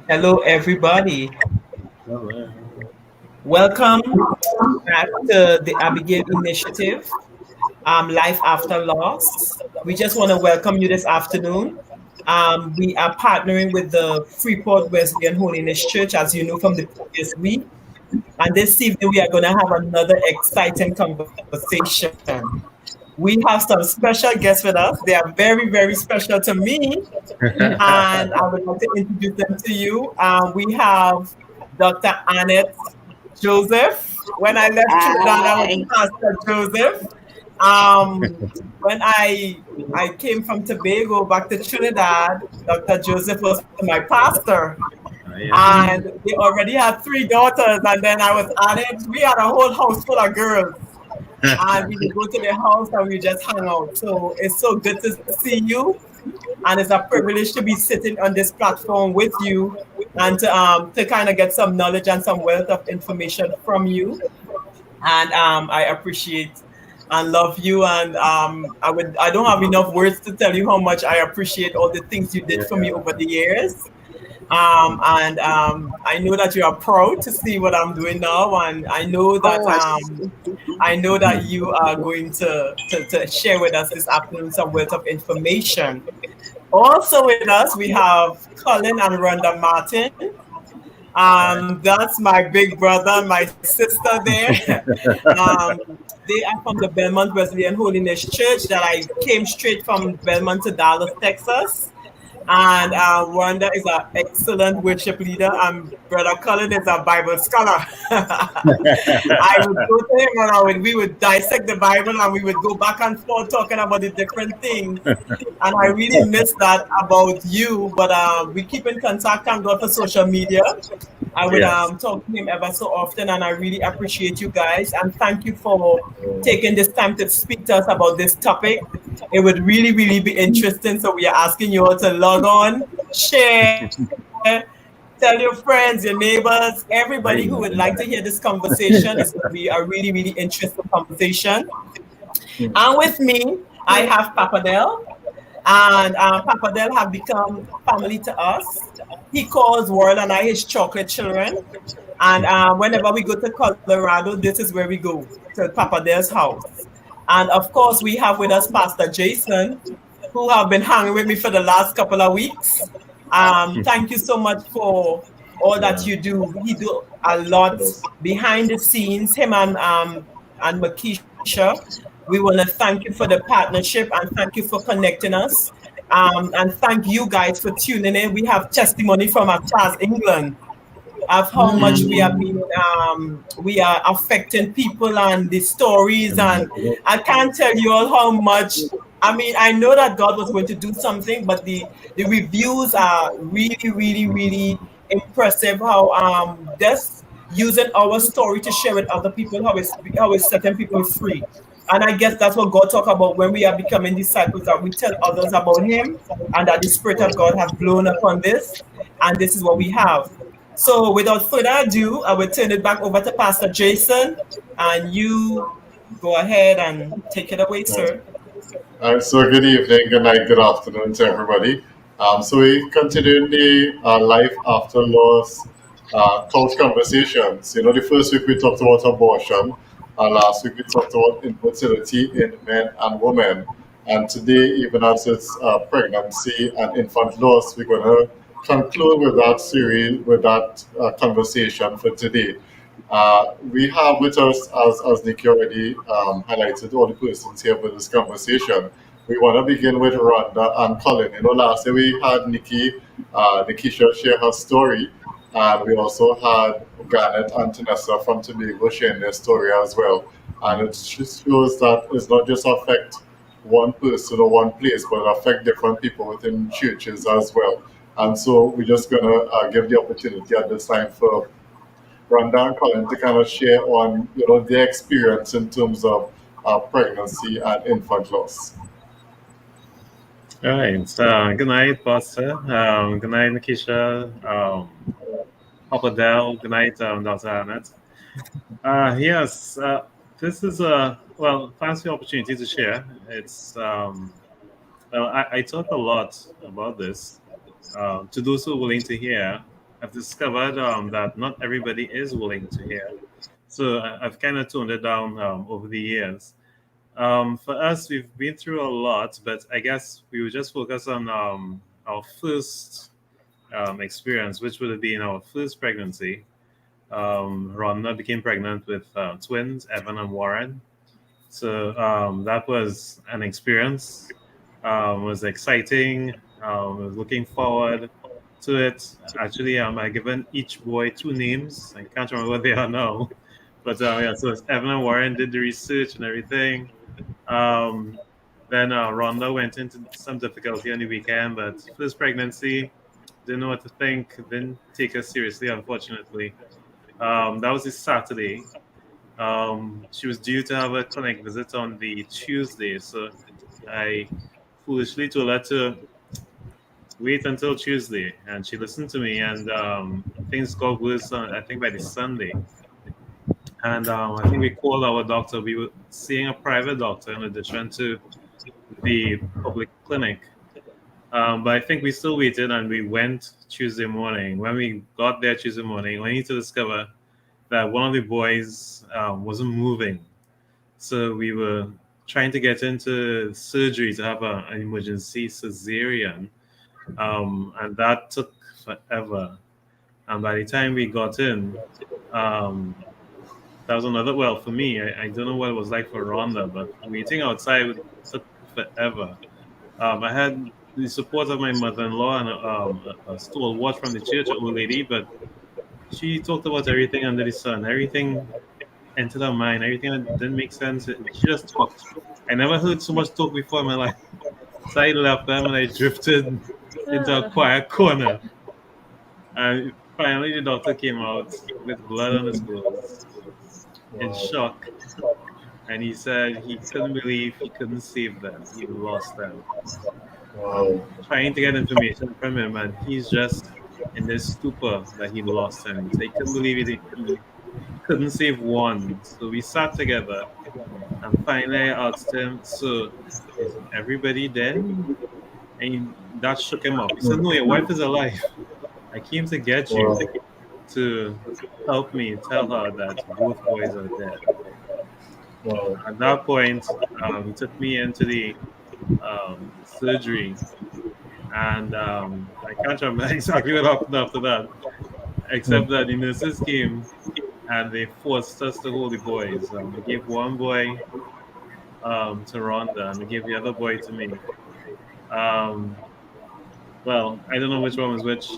Hello, everybody. Hello. Welcome back to the Abigail Initiative, Life After Loss. We just want to welcome you this afternoon. We are partnering with the Freeport Wesleyan Holiness Church, as you know from the previous week. And this evening, we are going to have another exciting conversation. We have some special guests with us. They are very, very special to me. And I would like to introduce them to you. We have Dr. Annette Joseph. When I left Trinidad, I was Hi. Pastor Joseph. When I came from Tobago back to Trinidad, Dr. Joseph was my pastor. Yes. And they already had three daughters. And then I was added, we had a whole house full of girls. And we would go to the house and we just hang out. So it's so good to see you. And it's a privilege to be sitting on this platform with you and to kind of get some knowledge and some wealth of information from you. And I appreciate and love you. And I don't have enough words to tell you how much I appreciate all the things you did for me over the years. I know that you are proud to see what I'm doing now, and Of I know that you are going to share with us this afternoon some wealth of information. Also with us, we have Colin and Rhonda Martin. That's my big brother and my sister there. They are from the Belmont Wesleyan Holiness Church that I came straight from Belmont to Dallas, Texas. And Rhonda is an excellent worship leader, and Brother Colin is a Bible scholar. I would go to him and we would dissect the Bible and we would go back and forth talking about the different things. And I really miss that about you, but we keep in contact, thank God for social media. I would Yes. talk to him ever so often, and I really appreciate you guys. And thank you for taking this time to speak to us about this topic. It would really, really be interesting. So we are asking you all to log on, share, tell your friends, your neighbors, everybody who would like to hear this conversation. It's going to be a really, really interesting conversation. And with me, I have Papadel. And Papadel have become family to us. He calls World and I his chocolate children. And whenever we go to Colorado, this is where we go, to Papadel's house. And of course, we have with us Pastor Jason, who have been hanging with me for the last couple of weeks. Thank you so much for all that Yeah. you do. He do a lot behind the scenes. Him and Makisha. We want to thank you for the partnership and thank you for connecting us. And thank you guys for tuning in. We have testimony from as far as England of how much we are affecting people and the stories. And I can't tell you all how much. I mean, I know that God was going to do something, but the reviews are really, really, really impressive. How just using our story to share with other people, how it's setting people free. And I guess that's what God talk about when we are becoming disciples, that we tell others about Him, and that the Spirit of God has blown upon this, and this is what we have. So without further ado, I will turn it back over to Pastor Jason, and you go ahead and take it away, sir. So good evening, good night, good afternoon to everybody. So we continue the life after loss couch conversations. The first week we talked about abortion. Last week we talked about infertility in men and women. And today, even as it's pregnancy and infant loss, we're going to conclude with that series, with that conversation for today. We have with us, as Nikki already highlighted, all the persons here for this conversation. We want to begin with Rhonda and Colin. Last year we had Nikisha share her story, and we also had Garnet and Tanessa from Tobago sharing their story as well. And it just shows that it's not just affect one person or one place, but it affect different people within churches as well. And so we're just going to give the opportunity at this time for Rhonda and Colin to kind of share on their experience in terms of pregnancy and infant loss. All right. Good night, Pastor. Good night, Nikisha. Papa Del. Good night, Dr. Annette. Yes, this is a fancy opportunity to share. It's I talk a lot about this. To those who are willing to hear, I've discovered that not everybody is willing to hear. So I've kind of toned it down over the years. For us, we've been through a lot, but I guess we would just focus on our first experience, which would have been our first pregnancy. Rhonda became pregnant with twins, Evan and Warren. So that was an experience. Was exciting. Was looking forward to it. Actually, I given each boy two names. I can't remember what they are now, but yeah. So Evan and Warren did the research and everything. Um, then Rhonda went into some difficulty on the weekend, but first pregnancy, didn't know what to think. Didn't take us seriously, unfortunately. That was this Saturday. She was due to have a clinic visit on the Tuesday, so I foolishly told her to wait until Tuesday, and she listened to me, and things got worse. I think by the Sunday, and I think we called our doctor. We were seeing a private doctor in addition to the public clinic. But I think we still waited, and we went Tuesday morning. When we got there Tuesday morning, we need to discover that one of the boys wasn't moving. So we were trying to get into surgery to have an emergency cesarean, and that took forever. And by the time we got in, um, that was another, well, for me, I don't know what it was like for Rhonda, but waiting outside took forever. I had the support of my mother-in-law and a stalwart from the church, an old lady, but she talked about everything under the sun, everything entered her mind, everything that didn't make sense. She just talked. I never heard so much talk before in my life. So I left them and I drifted into a quiet corner. And finally, the doctor came out with blood on his clothes in Wow. shock. And he said he couldn't believe he couldn't save them. He lost them. Wow. Trying to get information from him, and he's just in this stupor that he lost him. So he couldn't believe it. He couldn't save one. So we sat together, and finally I asked him, "So, is everybody dead?" And that shook him up. He said, "No, your wife is alive. I came to get Wow. you to help me tell her that both boys are dead." Wow. At that point, he took me into the surgery, and I can't remember exactly what happened after that, except that the nurses came and they forced us to hold the boys. They gave one boy to Rhonda, and they gave the other boy to me. Um, well, I don't know which one was which.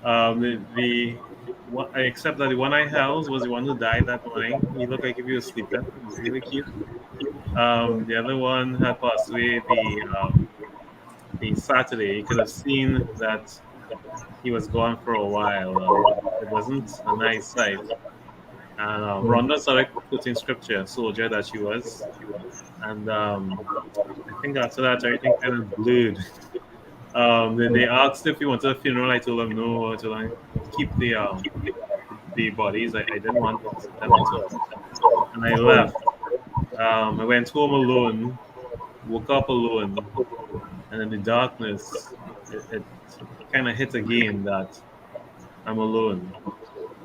The one, except that the one I held was the one who died that morning. He looked like if he was sleeping. He was really cute. The other one had passed away the Saturday. You could have seen that he was gone for a while. It wasn't a nice sight. And Rhonda started quoting scripture, soldier that she was. And I think after that, everything kind of blurred. They asked if we wanted a funeral. I told them no. I told them keep the bodies. I didn't want them at all. And I left. I went home alone, woke up alone, and in the darkness, it kind of hit again that I'm alone.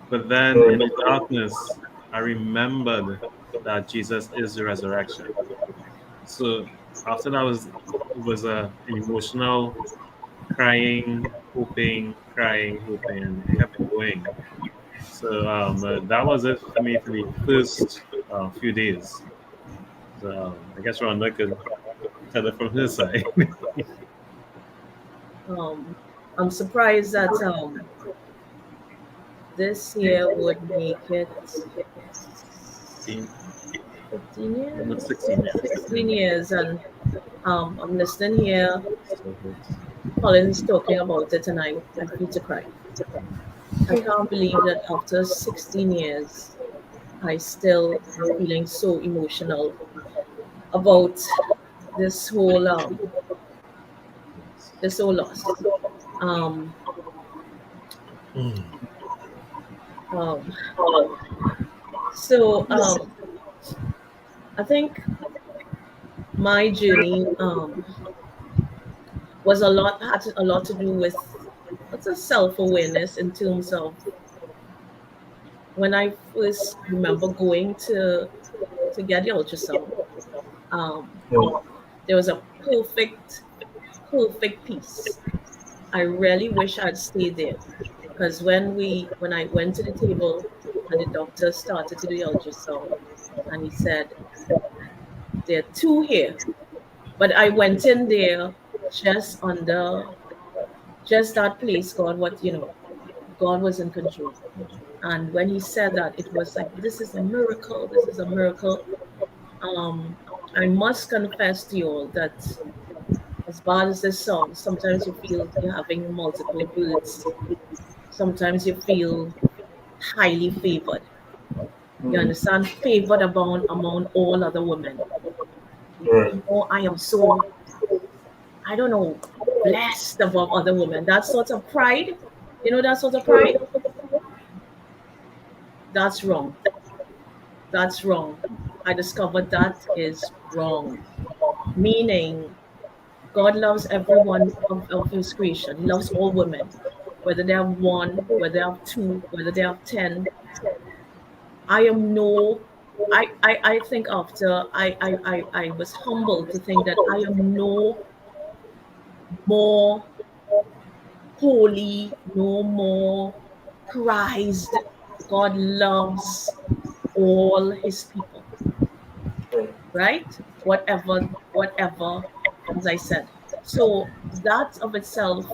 But then in the darkness, I remembered that Jesus is the resurrection. So after that was it was an emotional crying, hoping, and it kept going. So that was it for me for the first few days. So I guess Rhonda could tell it from his side. Um, I'm surprised that this year would make it 16, 15 almost years, 16 years. 16 years, and I'm listening here. So it's- Colin's talking about it, and I feel to cry. I can't believe that after 16 years, I still am feeling so emotional about this whole this whole loss. Um, um, so I think my journey was a lot had a lot to do with It's a self-awareness in terms of when I first remember going to get the ultrasound. Um, Mm. there was a perfect piece. I really wish I'd stayed there because when I went to the table and the doctor started to do the ultrasound and he said there are two here, but I went in there just under just that place. God was in control. And when he said that, it was like, this is a miracle. This is a miracle. Um, I must confess to you all that as bad as this sounds, sometimes you feel you're having multiple births. Sometimes you feel highly favored. You Mm. understand? Favored among all other women. Right. I am so, I don't know, blessed above other women. That sort of pride, that sort of pride, Right. that's wrong. That's wrong. I discovered that is wrong. Meaning, God loves everyone of his creation. He loves all women, whether they have one, whether they have two, whether they have 10. I am no, I think after I was humbled to think that I am no more holy, no more prized. God loves all his people, Right. right? Whatever, as I said. So that of itself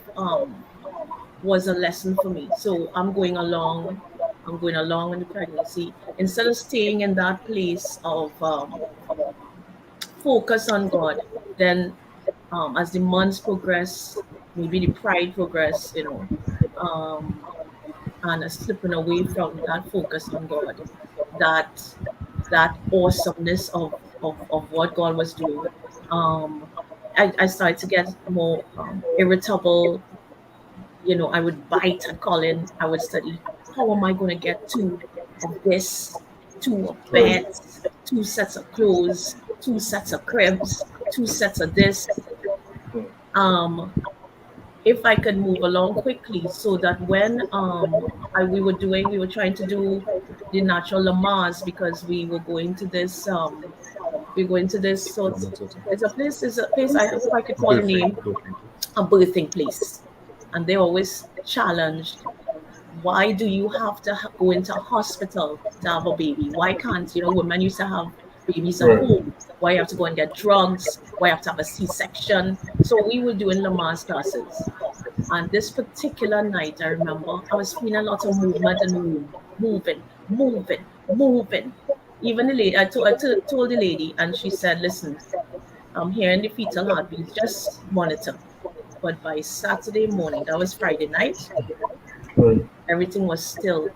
was a lesson for me. So I'm going along in the pregnancy. Instead of staying in that place of focus on God, then as the months progress, maybe the pride progress, um, and slipping away from that focus on God, that that awesomeness of what God was doing. Um, I started to get more irritable. I would bite at Colin. I would study, how am I going to get two of this, two of Right. beds, two sets of clothes, two sets of cribs, two sets of this. Mm. Um, if I could move along quickly so that when we were trying to do the natural Lamas because we were going to this sort. It's a place I hope I could call the Birthing, name, birthing. a birthing place, and they always challenged, why do you have to go into a hospital to have a baby? Why can't, women used to have babies at Right. home? Why you have to go and get drugs? Why you have to have a C-section? So we were doing Lamaze classes. And this particular night, I remember I was feeling a lot of movement in the room, moving. Even the lady, I told the lady, and she said, listen, I'm hearing the fetal heartbeats, just monitor. But by Saturday morning, that was Friday night, Right. everything was still.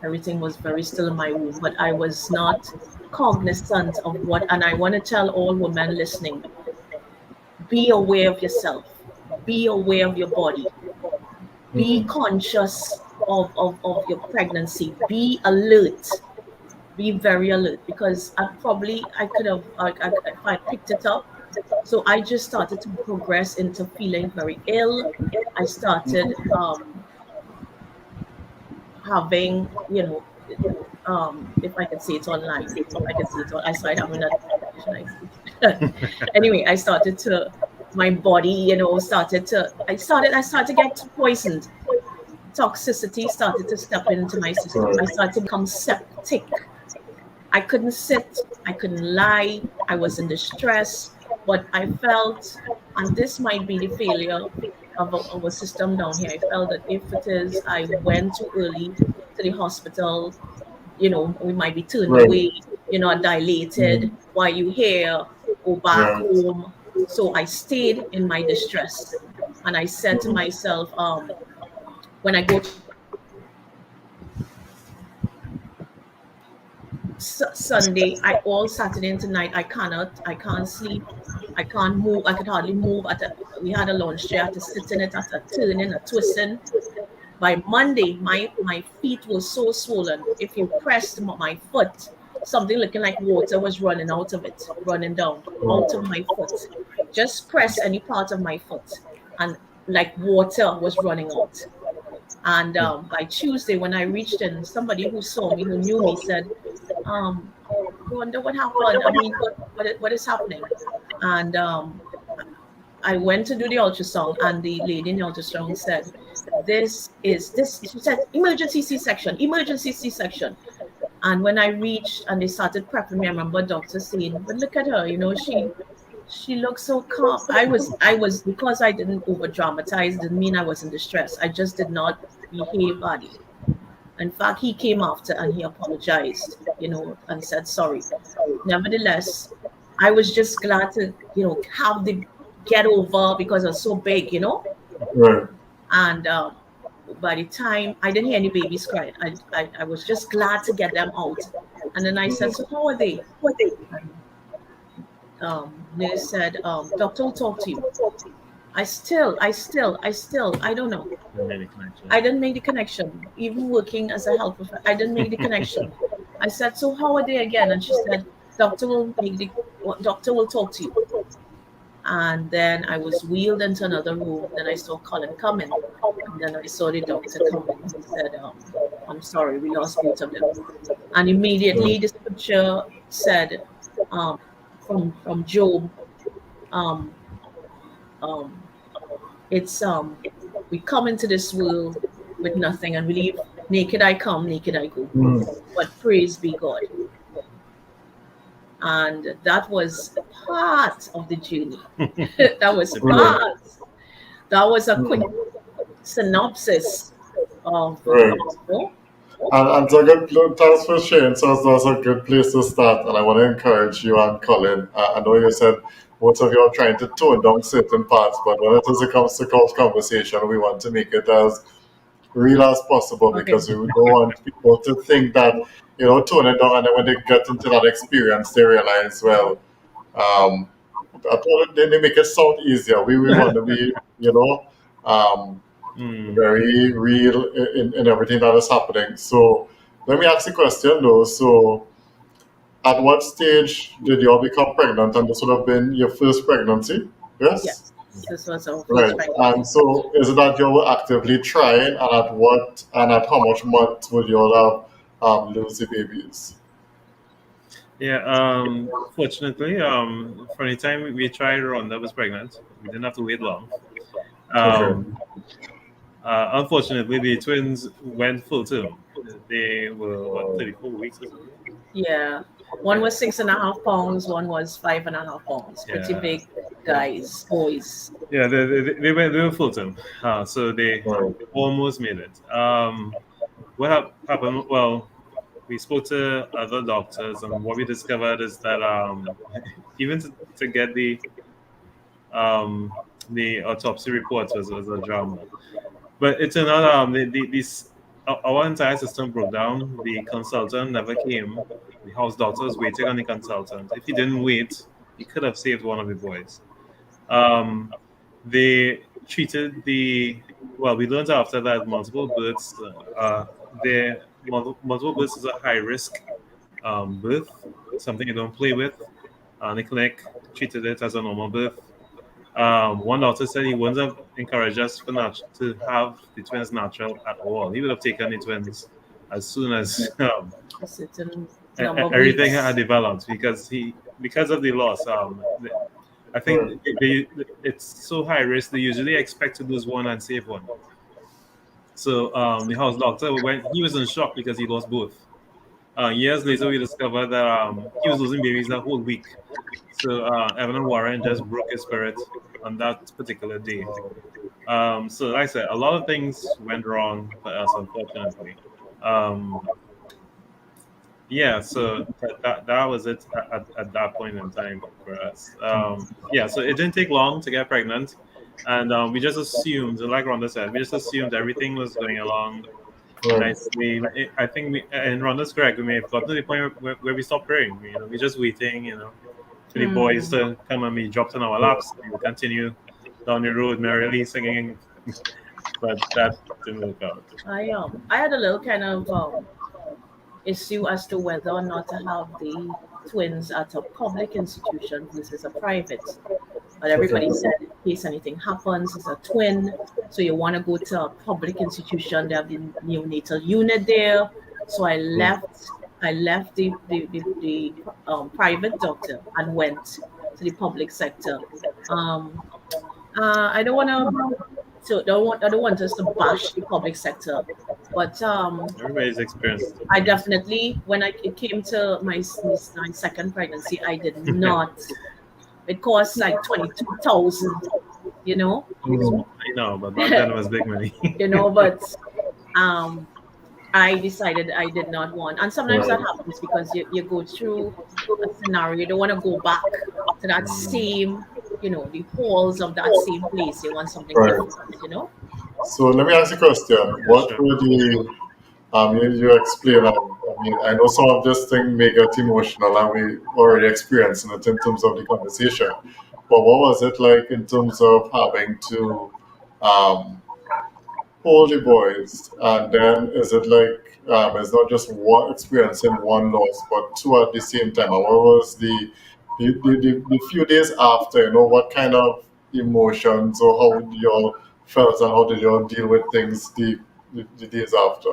Everything was very still in my room, but I was not cognizant of what. And I want to tell all women listening, be aware of yourself, be aware of your body, be Mm. conscious of your pregnancy, be alert, be very alert, because I could have, if I picked it up. So I just started to progress into feeling very ill. I started having, if I could say it online, if I could say it on, I started having a, should I say? Anyway, I started to, my body, I started to get poisoned. Toxicity started to step into my system. I Right. started to become septic. I couldn't sit, I couldn't lie, I was in distress, but I felt, and this might be the failure of a system down here. I felt that if it is, I went too early to the hospital, we might be turned Right. away, dilated. Mm. Why you here? Go back Right. home. So I stayed in my distress, and I said to Mm. myself, when I go to Sunday, all Saturday into night, I can't sleep, I can't move, I could hardly move. We had a launch chair, I had to sit in it, I had to turn in, a twisting. By Monday, my feet were so swollen. If you pressed my foot, something looking like water was running out of it, running down out of Oh. my foot. Just press any part of my foot, and like water was running out. And by Tuesday, when I reached in, somebody who saw me, who knew me, said, um, "I wonder what happened. I mean, what is happening?" And I went to do the ultrasound, and the lady in the ultrasound said, this." She said, "Emergency C-section, emergency C-section." And when I reached and they started prepping me, I remember doctor saying, "But look at her, she looks so calm." I was because I didn't over dramatize, didn't mean I wasn't distressed. I just did not behave badly. In fact, he came after and he apologized, and said sorry. Nevertheless, I was just glad to, have the get over because I was so big. Right. And by the time I didn't hear any babies crying, I was just glad to get them out. And then I said, "So how are they?" And nurse said, "Doctor will talk to you." I don't know. Any connection. I didn't make the connection. Even working as a health professional, I didn't make the connection. I said, "So how are they again?" And she said, Doctor will talk to you." And then I was wheeled into another room. Then I saw Colin coming. And then I saw the doctor coming. He said, "I'm sorry, we lost both of them." And immediately the scripture said, um, from Job, um, um, it's we come into this world with nothing and we leave naked I come, naked I go. But praise be God. And that was part of the journey. That was part. That was a quick synopsis of Right. And so thanks for sharing. So that's a good place to start. And I want to encourage you and Colin. I know you said most of you are trying to tone down certain parts, but when it comes to couch conversation, we want to make it as real as possible because we don't want people to think that, tone it down. And then when they get into that experience, they realize, well, I thought they make it sound easier. We want to be, very real in everything that is happening. So let me ask the question though. So at what stage did you all become pregnant? And this would have been your first pregnancy? Yes? Yes, this was our Right. first pregnancy. And so is it that you were actively trying and at how much months would you all have lose the babies? Yeah, fortunately, from the time we tried, Rhonda was pregnant. We didn't have to wait long. Okay. Unfortunately, the twins went full term. They were, 34 weeks or something? Yeah. One was 6.5 pounds, one was 5.5 pounds. Pretty Yeah. big guys, boys. Yeah, they were full term. So they Right. almost made it. What happened? Well, we spoke to other doctors, and what we discovered is that even to get the autopsy report was a drama. But it turned out our entire system broke down. The consultant never came. The house doctor was waiting on the consultant. If he didn't wait, he could have saved one of the boys. They treated we learned after that multiple births. Multiple births is a high risk birth, something you don't play with. The clinic treated it as a normal birth. One doctor said he wouldn't have encouraged us to have the twins natural at all. He would have taken the twins as soon as A certain number of everything weeks. had developed because of the loss. I think it's so high risk. They usually expect to lose one and save one. So the house doctor he was in shock because he lost both. Years later, we discovered that he was losing babies that whole week. So Evan and Warren just broke his spirit on that particular day. So like I said, a lot of things went wrong for us, unfortunately. Yeah, so that was it at that point in time for us. Yeah, so it didn't take long to get pregnant. And we just assumed, like Rhonda said, we just assumed everything was going along Right. nicely. I think and Rhonda's correct. We may have got to the point where we stopped praying. We're just waiting, for the boys to come and be dropped in our laps. We will continue down the road merrily singing, but that didn't work out. I had a little kind of issue as to whether or not to have the twins at a public institution versus a private. But everybody said, in case anything happens, it's a twin. So you want to go to a public institution. They have the neonatal unit there. So I left the private doctor and went to the public sector. Um, I don't want to. So I don't want us to bash the public sector, but Everybody's experience is I different. definitely, when it came to my second pregnancy, I did not. It cost like 22,000, you know, I know, but back then it was big money. but um, I decided I did not want. And sometimes that Right. happens because you go through a scenario, you don't want to go back to that same, the halls of that same place. You want something Right. different. So let me ask you a question. Yeah, What sure. were the you explain, I mean, I know some of this thing make it emotional and we already experiencing it in terms of the conversation. But what was it like in terms of having to um, hold the boys? And then is it like, it's not just one experiencing one loss, but two at the same time? And what was the few days after, what kind of emotions or how did you all felt and how did you all deal with things the days after?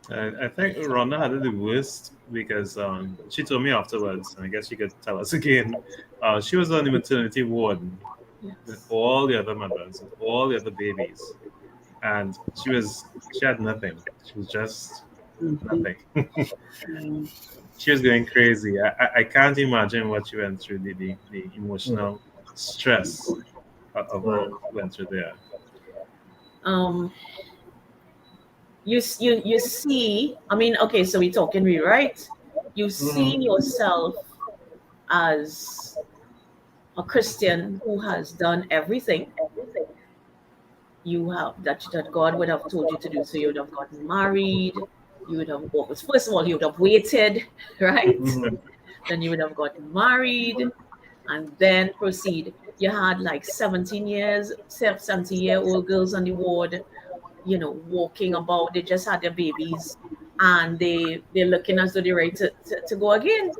I think Rhonda had it the worst because she told me afterwards, and I guess she could tell us again. She was on the maternity ward with Yes. all the other mothers, with all the other babies, and she had nothing. She was just nothing. Mm. She was going crazy. I can't imagine what she went through, the Mm, emotional stress of right. what she went through there. Um, you see. I mean, okay, so we're talking real, right? You see Mhm. yourself as a Christian who has done everything you have that God would have told you to do. So you would have gotten married. You would have, well, first of all, you would have waited, right? Mhm. Then you would have gotten married and then proceed. You had like 17 years, 70-year-old girls on the ward, walking about. They just had their babies and they're looking as though they're ready to go again.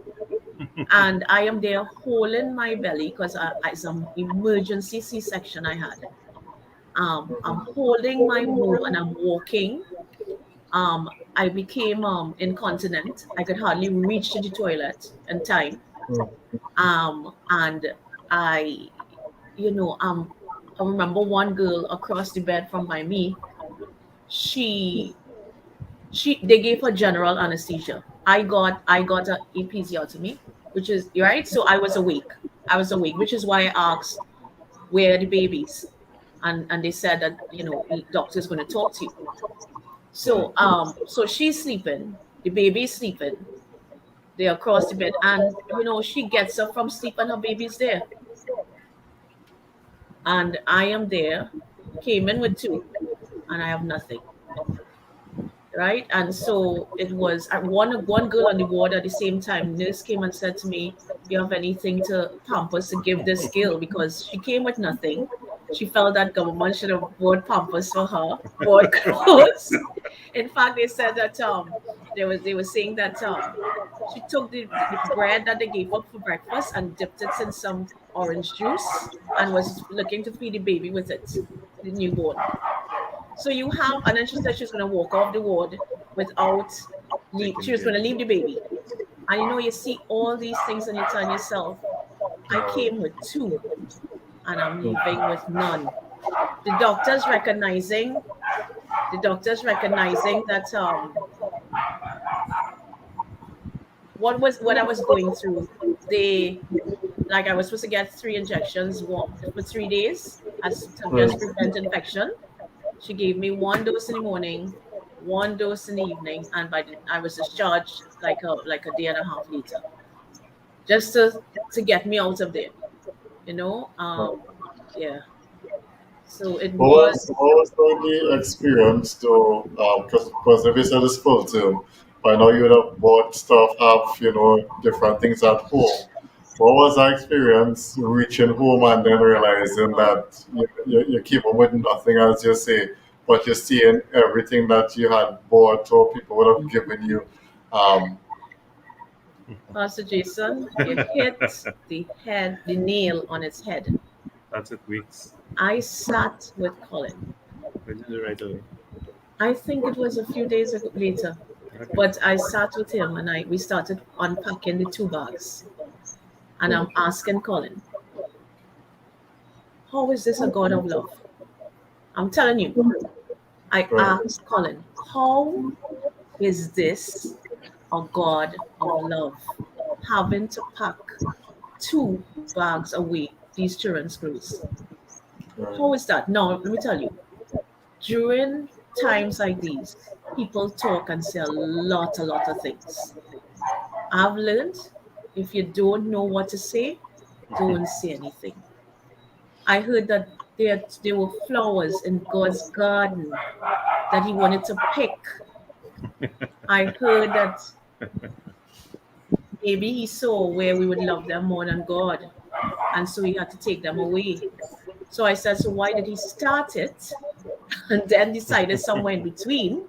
And I am there holding my belly because it's an emergency C-section I had. I'm holding my boob and I'm walking. I became incontinent. I could hardly reach to the toilet in time. And I, I remember one girl across the bed from by me. She, they gave her general anesthesia. I got a episiotomy, which is right. So I was awake. I was awake, which is why I asked where are the babies, and they said that the doctor's going to talk to you. Right. So she's sleeping, the baby's sleeping, they're across the bed, and she gets up from sleep and her baby's there. And I am there, came in with two, and I have nothing. Right. And so it was one girl on the ward at the same time. Nurse came and said to me, "Do you have anything to Pampers to give this girl?" Because she came with nothing. She felt that government should have bought Pampers for her, bought clothes. In fact, they said that they were saying that she took the bread that they gave up for breakfast and dipped it in some orange juice and was looking to feed the baby with it, the newborn. So you have, and then she said she's going to walk off the ward without leave. Taking She was going to care. leave the baby. And you see all these things and you tell yourself, I came with two and I'm leaving with none. The doctors recognizing, that what I was going through. They like I was supposed to get 3 injections for 3 days as to just Right. prevent infection. She gave me one dose in the morning, one dose in the evening, and I was discharged like a day and a half later, just to get me out of there. You know, Right. yeah. So it What was like the experience though? Because if you said it's full term, I know you would have bought stuff, have different things at home. What was that experience reaching home and then realizing that you keep on with nothing, as you say, but you're seeing everything that you had bought or people would have given you? Um, Pastor Jason, you hit the nail on its head. That took weeks. I sat with Colin. We did it right away. I think it was a few days later, Okay. but I sat with him and we started unpacking the two bags. And I'm asking Colin, how is this a God of love? I'm telling you, I Right. asked Colin, how is this a God of love? Having to pack two bags away these children's clothes. Right. How is that? Now, let me tell you, during times like these, people talk and say a lot of things. I've learned if you don't know what to say, don't say anything. I heard that there were flowers in God's garden that he wanted to pick. I heard that maybe he saw where we would love them more than God, and so he had to take them away. So I said, so why did he start it and then decided somewhere in between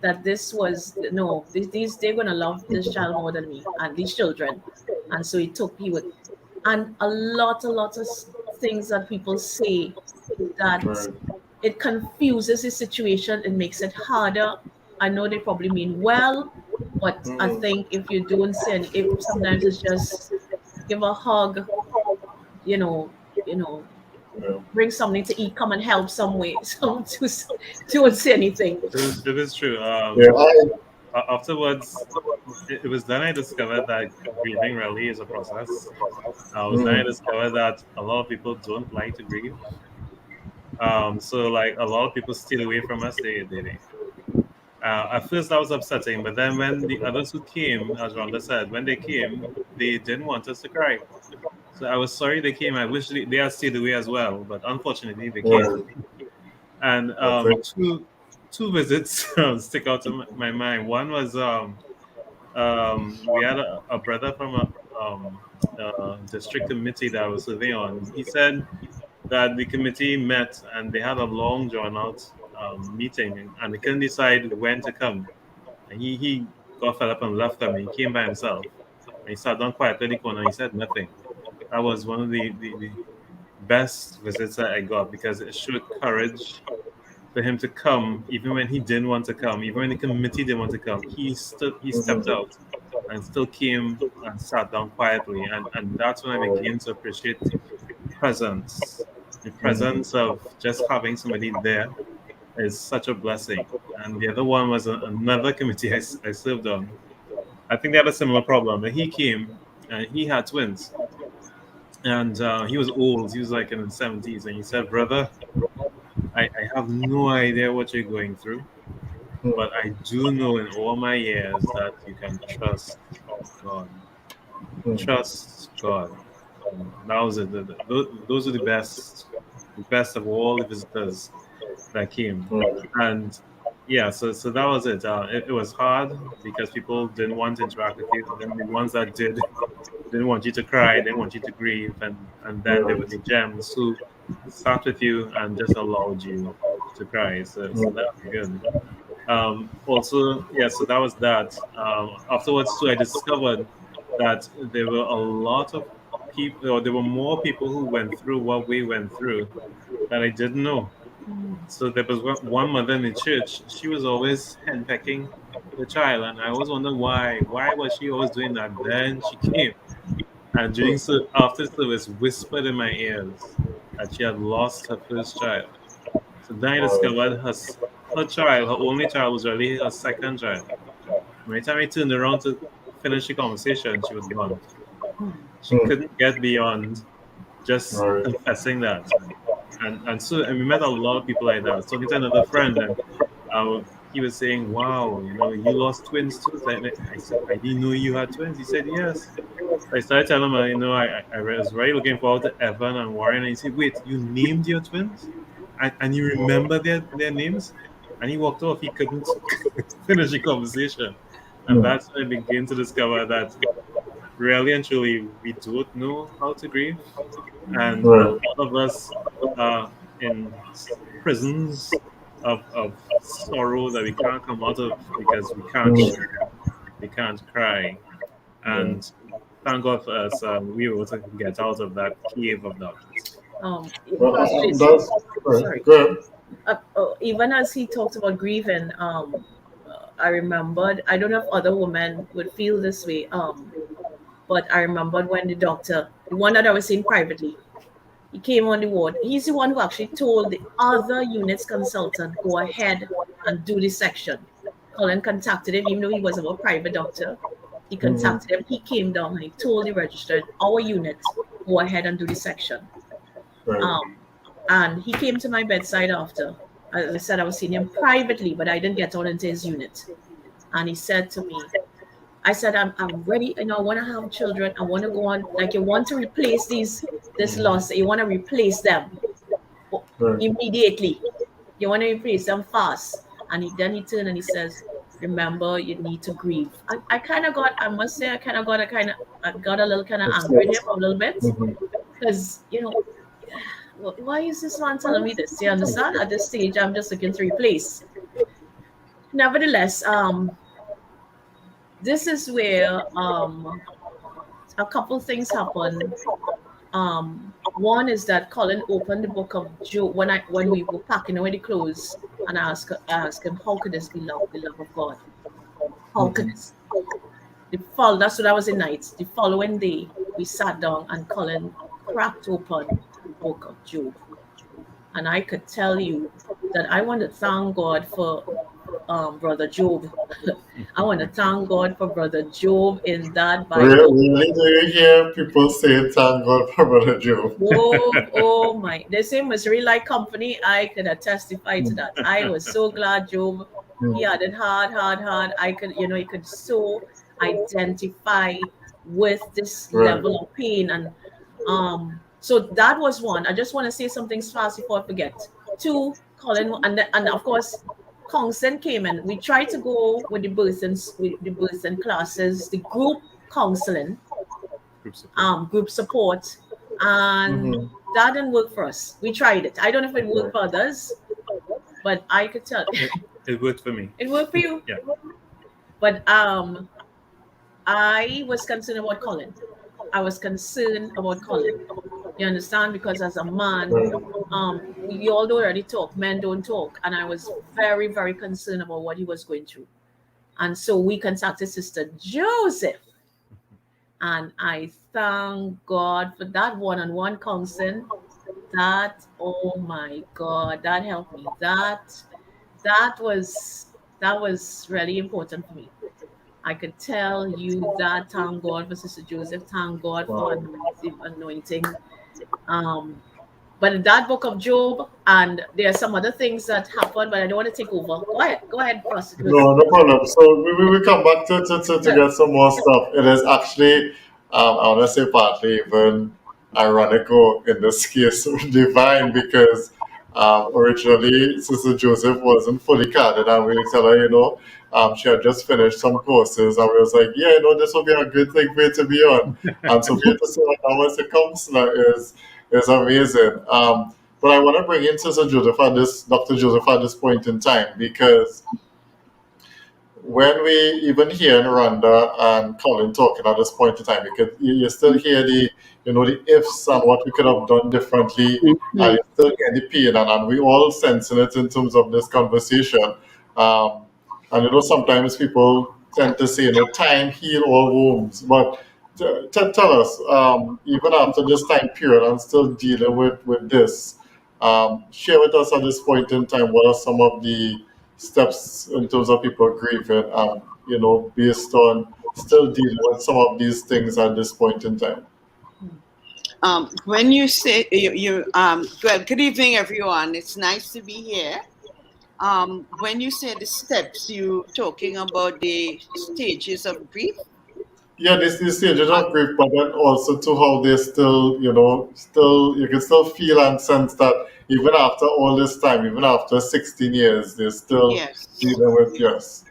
that this was no, these they're gonna love this child more than me and these children, and so he would, and a lot of things that people say that Right. it confuses the situation, it makes it harder. I know they probably mean well, but I Mm. think if you don't say any, if sometimes it's just give a hug, you know, you know, Yeah. bring something to eat, come and help some way, some to don't say anything. It is true. Yeah. Afterwards, it was then I discovered that grieving really is a process. I was then I Mm. discovered that a lot of people don't like to grieve. So like a lot of people steal away from us. They at first that was upsetting, but then when the others who came, as Rhonda said, when they came, they didn't want us to cry. So I was sorry they came. I wish they had stayed away as well, but unfortunately they came. Right. And I think. two visits stick out to my mind. One was we had a brother from a district committee that I was serving on. He said that the committee met and they had a long drawn out meeting and they couldn't decide when to come. And he got fed up and left them. And he came by himself. And he sat down quietly in the corner. And he said nothing. That was one of the best visits that I got because it showed courage for him to come, even when he didn't want to come, even when the committee didn't want to come. He stepped Mhm. out and still came and sat down quietly. And that's when I Right. began to appreciate presence. The Mhm. presence of just having somebody there is such a blessing. And the other one was another committee I served on. I think they had a similar problem. But he came and he had twins. And he was old. He was like in his 70s. And he said, Brother, I have no idea what you're going through. Mhm. But I do know in all my years that you can trust God. Mhm. Trust God. And that was it. Those are the best of all the visitors that came. Right. And yeah, so that was it. It was hard because people didn't want to interact with you. Then the ones that did didn't want you to cry, didn't want you to grieve, and then there were Right. the gems who sat with you and just allowed you to cry. So that Mhm. was good. Also, yeah, so that was that. Afterwards, too, I discovered that there were a lot of people, or there were more people who went through what we went through that I didn't know. So there was one mother in the church. She was always henpecking the child, and I always wondered why. Why was she always doing that? Then she came, and after service, whispered in my ears that she had lost her first child. So then I Wow. discovered her child, her only child, was really her second child. By the time I turned around to finish the conversation, she was gone. She Mhm. couldn't get beyond just Right. confessing that. And we met a lot of people like that. I was talking to another friend, and he was saying, "Wow, you lost twins too." I said, "I didn't know you had twins." He said, "Yes." I started telling him, I was really looking forward to Evan and Warren. And he said, "Wait, you named your twins? And you remember their names?" And he walked off. He couldn't finish the conversation. And Mhm. that's when I began to discover that really and truly, we don't know how to grieve. And a Right. lot of us are in prisons of sorrow that we can't come out of because we can't Mhm. share, we can't cry. And thank God for us, we were able to get out of that cave of darkness. Well, Pastor Jason, that's right. sorry. Go ahead. Even as he talked about grieving, I remembered. I don't know if other women would feel this way. But I remembered when the doctor, the one that I was seeing privately, he came on the ward. He's the one who actually told the other unit's consultant, go ahead and do this section. Colin contacted him, even though he was a private doctor. He contacted him. He came down and he told the registrar, our unit, go ahead and do the section. Right. And he came to my bedside after. As I said, I was seeing him privately, but I didn't get on into his unit. And he said to me, I said, I'm ready. I want to have children. I want to go on. Like, you want to replace this loss. You want to replace them Right. immediately. You want to replace them fast. And then he turned and he says, remember, you need to grieve. I kind of got, I must say, I got a little kind of angry at him a little bit. Because, why is this man telling me this? You understand? At this stage, I'm just looking to replace. Nevertheless, this is where a couple things happen. One is that Colin opened the book of Job when we were packing away the clothes, and I asked him, how could this be love, the love of God? How could this? That's what I was in nights. The following day, we sat down and Colin cracked open the book of Job. And I could tell you that I want to thank God for Brother Job. I want to thank God for Brother Job in that Bible. Really, do you hear people say thank God for Brother Joe? Oh my! They say Missouri Light Company. I could testify to that. I was so glad Job. He had it hard. I could, he could so identify with this level of pain, and so that was one. I just want to say something fast before I forget. Two, Colin, and of course, counseling came in. We tried to go with the birthing classes, the group counseling, group support, and that didn't work for us. We tried it. I don't know if it worked for others, but I could tell it worked for me. It worked for you. Yeah. But I was concerned about Colin. You understand? Because as a man, we all don't already talk. Men don't talk, and I was very, very concerned about what he was going through. And so we contacted Sister Joseph. And I thank God for that one-on-one counseling. That, oh my God, that helped me. That was really important for me. I could tell you that. Thank God for Sister Joseph. Thank God for anointing. But in that book of Job, and there are some other things that happened, but I don't want to take over. Go ahead, prostitute. No problem. So we will come back to get some more stuff. It is actually, I want to say partly even ironical in this case, divine, because originally Sister Joseph wasn't fully carded, and we tell her, she had just finished some courses, and we was like, yeah, this will be a good thing for you to be on. And so for you to say that now as a counselor is amazing. But I want to bring in Sister Joseph Dr. Joseph at this point in time, because when we even hear Rhonda and Colin talking at this point in time, because you still hear the ifs and what we could have done differently, and you still hear the pain, and we all sensing it in terms of this conversation. And sometimes people tend to say, time heal all wounds, but tell us, even after this time period and still dealing with this, share with us at this point in time what are some of the steps in terms of people grieving, based on still dealing with some of these things at this point in time. When you say good evening, everyone. It's nice to be here. When you say the steps, you talking about the stages of grief? Yeah, this stages of grief, but then also to how they still, you can still feel and sense that even after all this time, even after 16 years, they're still dealing with yes.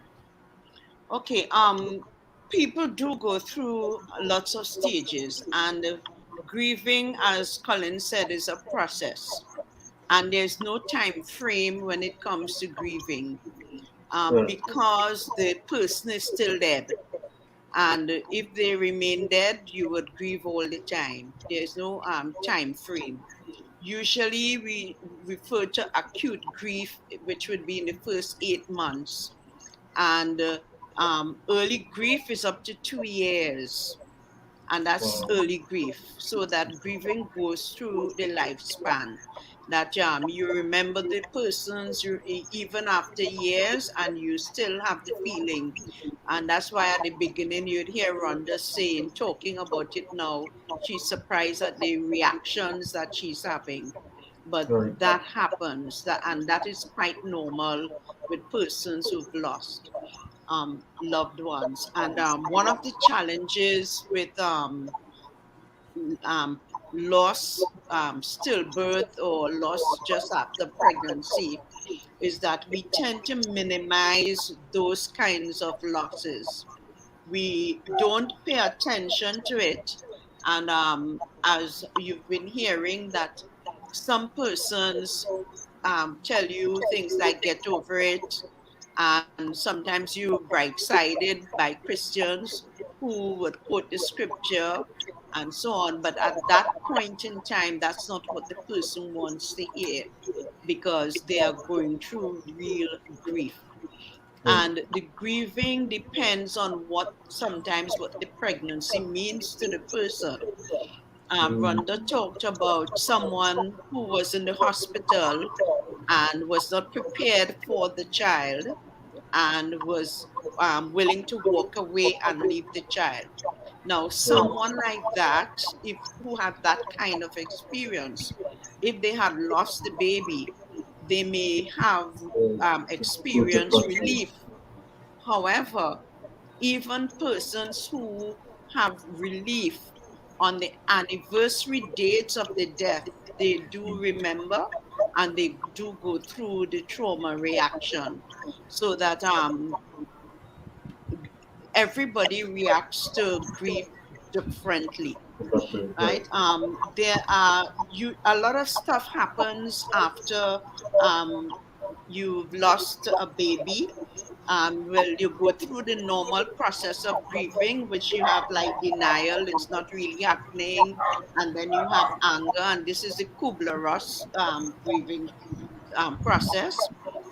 Okay. People do go through lots of stages, and grieving, as Colin said, is a process, and there's no time frame when it comes to grieving, because the person is still dead. And if they remain dead, you would grieve all the time. There's no time frame. Usually, we refer to acute grief, which would be in the first 8 months, and early grief is up to 2 years, and that's Wow. early grief. So that grieving goes through the lifespan. That you remember the persons even after years, and you still have the feeling. And that's why at the beginning you'd hear Rhonda saying, talking about it now, she's surprised at the reactions that she's having. But Right. that happens, and that is quite normal with persons who've lost loved ones. And one of the challenges with um, loss, stillbirth, or loss just after pregnancy is that we tend to minimize those kinds of losses. We don't pay attention to it. And as you've been hearing, that some persons tell you things like get over it, and sometimes you bright-sided by Christians who would quote the scripture and so on. But at that point in time, that's not what the person wants to hear, because they are going through real grief. Right. And the grieving depends on sometimes what the pregnancy means to the person. Mm. Rhonda talked about someone who was in the hospital and was not prepared for the child, and was willing to walk away and leave the child. Now, Right. someone like that, if who had that kind of experience, if they had lost the baby, they may have Right. Go experienced differently. relief. However, even persons who have relief on the anniversary dates of the death, they do remember, and they do go through the trauma reaction. So that everybody reacts to grief differently, Differently. Right. right? There are a lot of stuff happens after um, you've lost a baby. Well, you go through the normal process of grieving, which you have like denial, it's not really happening, and then you have anger, and this is the Kubler-Ross grieving process.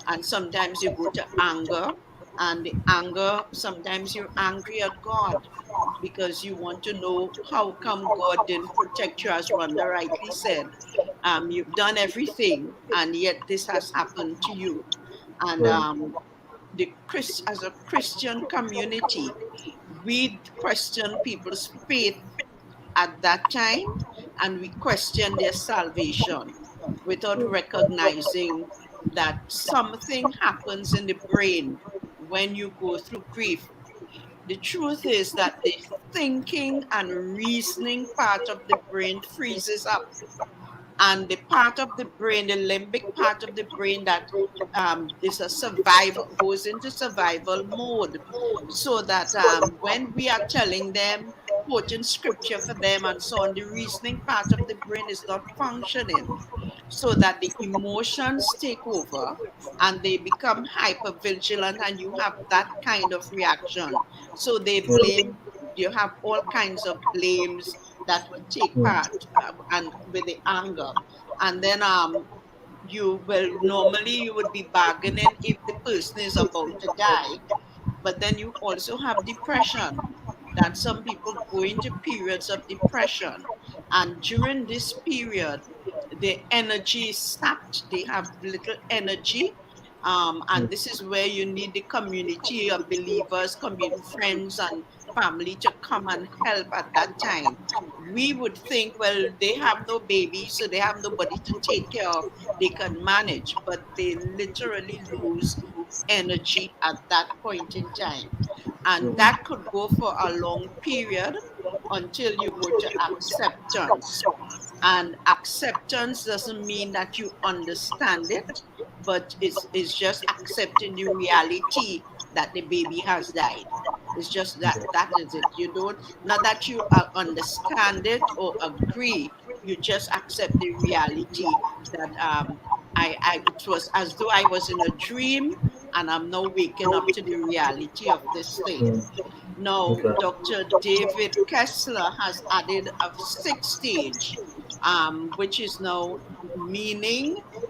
And sometimes you go to anger, and the anger, sometimes you're angry at God because you want to know how come God didn't protect you, as Rhonda rightly said. You've done everything, and yet this has happened to you. And Right. as a Christian community, we question people's faith at that time, and we question their salvation without Right. recognizing that something happens in the brain when you go through grief. The truth is that the thinking and reasoning part of the brain freezes up, and the part of the brain, the limbic part of the brain that is a survival, goes into survival mode, so that when we are telling them, quoting scripture for them and so on, the reasoning part of the brain is not functioning, so that the emotions take over and they become hyper vigilant, and you have that kind of reaction. So they Right. blame, you have all kinds of blames that take Mm. part, and with the anger. And then you will normally you would be bargaining if the person is about to die. But then you also have depression, that some people go into periods of depression, and during this period the energy is sapped, they have little energy. And Mm. this is where you need the community of believers, friends and family to come and help at that time. We would think, well, they have no baby, so they have nobody to take care of, they can manage, but they literally lose energy at that point in time. And Mm. that could go for a long period until you go to acceptance. And acceptance doesn't mean that you understand it, but it's just accepting the reality that the baby has died. It's just that is it. You don't, not that you understand it or agree, you just accept the reality that it was as though I was in a dream, and I'm now waking up to the reality of this thing. Mm. Now, Okay. Dr. David Kessler has added a sixth stage, which is now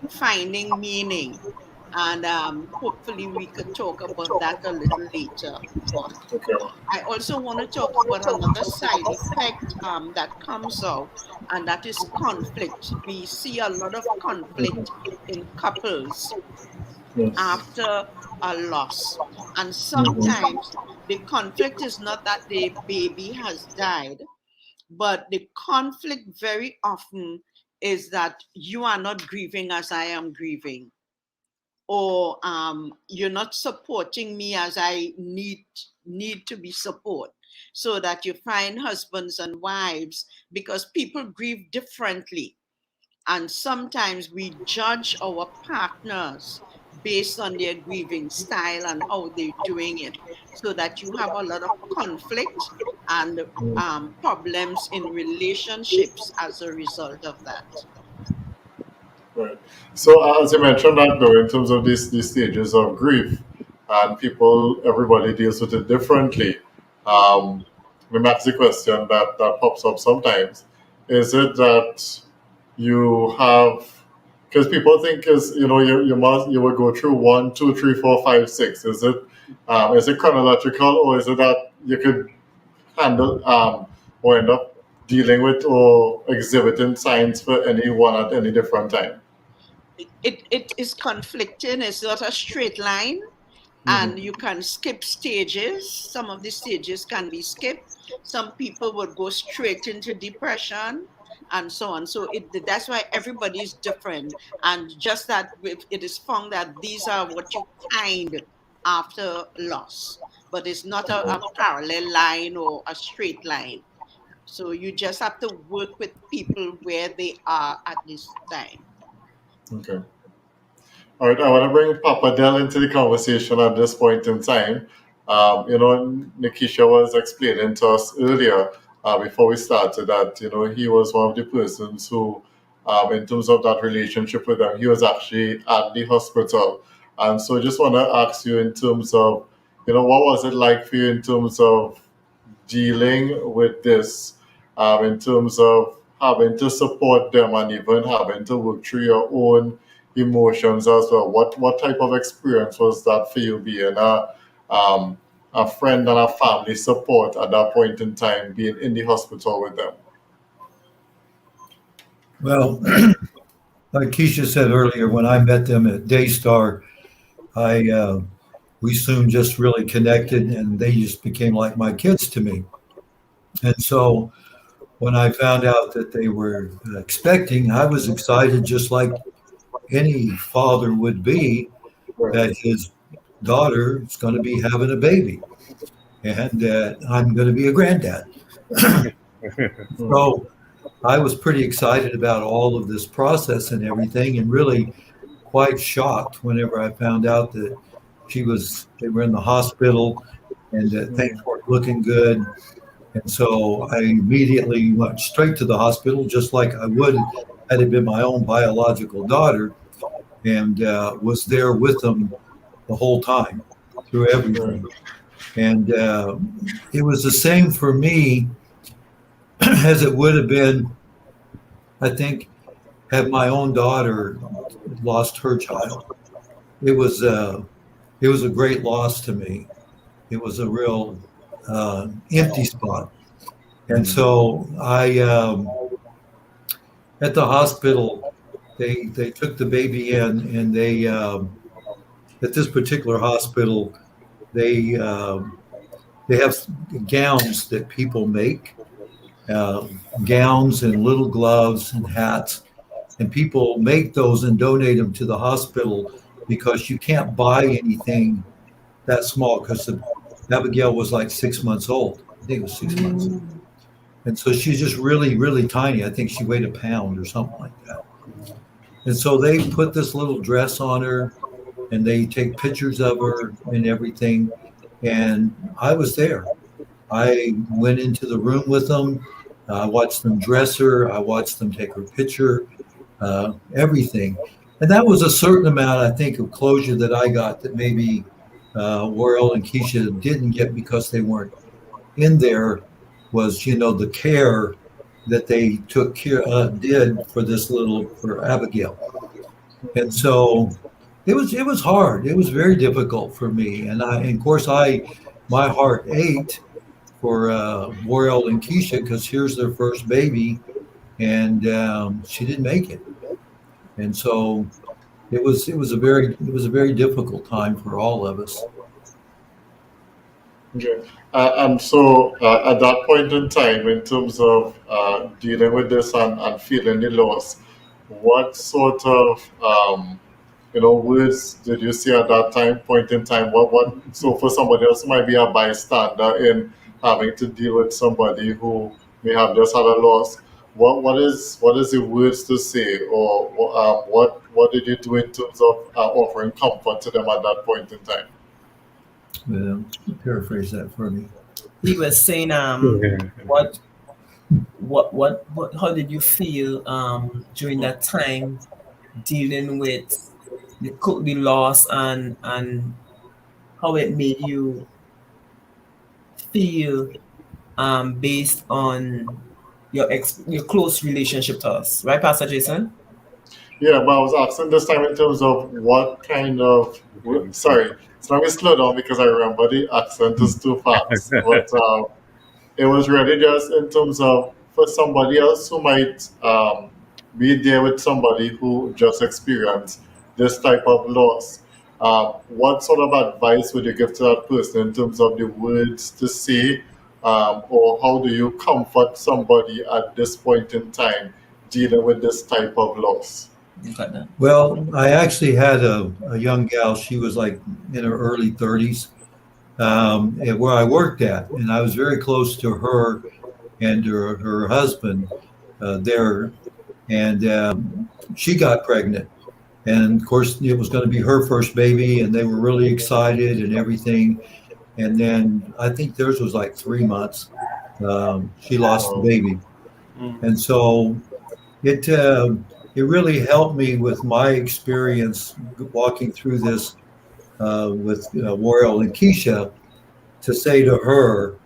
finding meaning. And hopefully we could talk about that a little later. Okay. I also want to talk about another side effect that comes out, and that is conflict. We see a lot of Mhm. conflict in couples Yes. after a loss. And Mhm. sometimes the conflict is not that the baby has died, but the conflict very often is that you are not grieving as I am grieving, or you're not supporting me as I need to be support. So that you find husbands and wives, because people grieve differently, and sometimes we judge our partners based on their grieving style and how they're doing it, so that you have a lot of conflict and problems in relationships as a result of that. Right. So as you mentioned that though, in terms of these stages of grief, and everybody deals with it differently. Mhm. Um, Let me ask the question that pops up sometimes. Is it that you have, because people think is, you will go through one, two, three, four, five, six. Is it chronological, or is it that you could handle or end up dealing with or exhibiting signs for anyone at any different time? It is conflicting. It's not a straight line, Mhm. and you can skip stages. Some of the stages can be skipped. Some people would go straight into depression and so on. So that's why everybody is different. And just that it is found that these are what you find after loss, but it's not a parallel line or a straight line. So you just have to work with people where they are at this time. Okay. All right, I want to bring Papa Del into the conversation at this point in time. Nikisha was explaining to us earlier, before we started, that he was one of the persons who, in terms of that relationship with them, he was actually at the hospital. And so I just want to ask you in terms of, what was it like for you in terms of dealing with this, in terms of having to support them and even having to work through your own emotions as well. What type of experience was that for you, being um, a friend and a family support at that point in time, being in the hospital with them? Well, like Keisha said earlier, when I met them at Daystar, I we soon just really connected, and they just became like my kids to me. And so when I found out that they were expecting, I was excited, just like any father would be, Right. that his daughter is going to be having a baby, and that I'm going to be a granddad. Mm. So I was pretty excited about all of this process and everything, and really quite shocked whenever I found out that they were in the hospital and that things Mm. weren't looking good. And so I immediately went straight to the hospital, just like I would had it been my own biological daughter, and was there with them the whole time through Right. everything. And it was the same for me as it would have been, I think, had my own daughter lost her child. It was it was a great loss to me. It was a real empty spot. And Mm. so I at the hospital, they took the baby in, and they at this particular hospital they they have gowns that people make, uh, gowns and little gloves and hats, and people make those and donate them to the hospital because you can't buy anything that small, because Abigail was like 6 months old. I think it was 6 months. And so she's just really, really tiny. I think she weighed a pound or something like that. And so they put this little dress on her, and they take pictures of her and everything. And I was there. I went into the room with them. I watched them dress her. I watched them take her picture, everything. And that was a certain amount, I think, of closure that I got that maybe Worrell and Keisha didn't get, because they weren't in there was, the care that they did for for Abigail. And so it was hard. It was very difficult for me. And of course, my heart ached for Warel and Keisha, because here's their first baby, and she didn't make it. And so it was a very difficult time for all of us. Okay. And so at that point in time, in terms of dealing with this and feeling the loss, what sort of words did you see at that point in time? So for somebody else who might be a bystander in having to deal with somebody who may have just had a loss, what is the words to say, or what did you do in terms of offering comfort to them at that point in time? Paraphrase that for me. He was saying, what, how did you feel during that time dealing with the loss, and how it made you feel based on your close relationship to us, right, Pastor Jason? Yeah, but I was asking this time in terms of what kind of. Sorry, so let me slow down because I remember the accent is too fast. But it was really just in terms of for somebody else who might be there with somebody who just experienced this type of loss. What sort of advice would you give to that person in terms of the words to say, or how do you comfort somebody at this point in time dealing with this type of loss? Well, I actually had a young gal. She was like in her early 30s, where I worked at, and I was very close to her and her husband there, and she got pregnant, and of course it was going to be her first baby, and they were really excited and everything. And then I think theirs was like 3 months. She lost the baby, and so it really helped me with my experience walking through this with Warrell and Keisha, to say to her,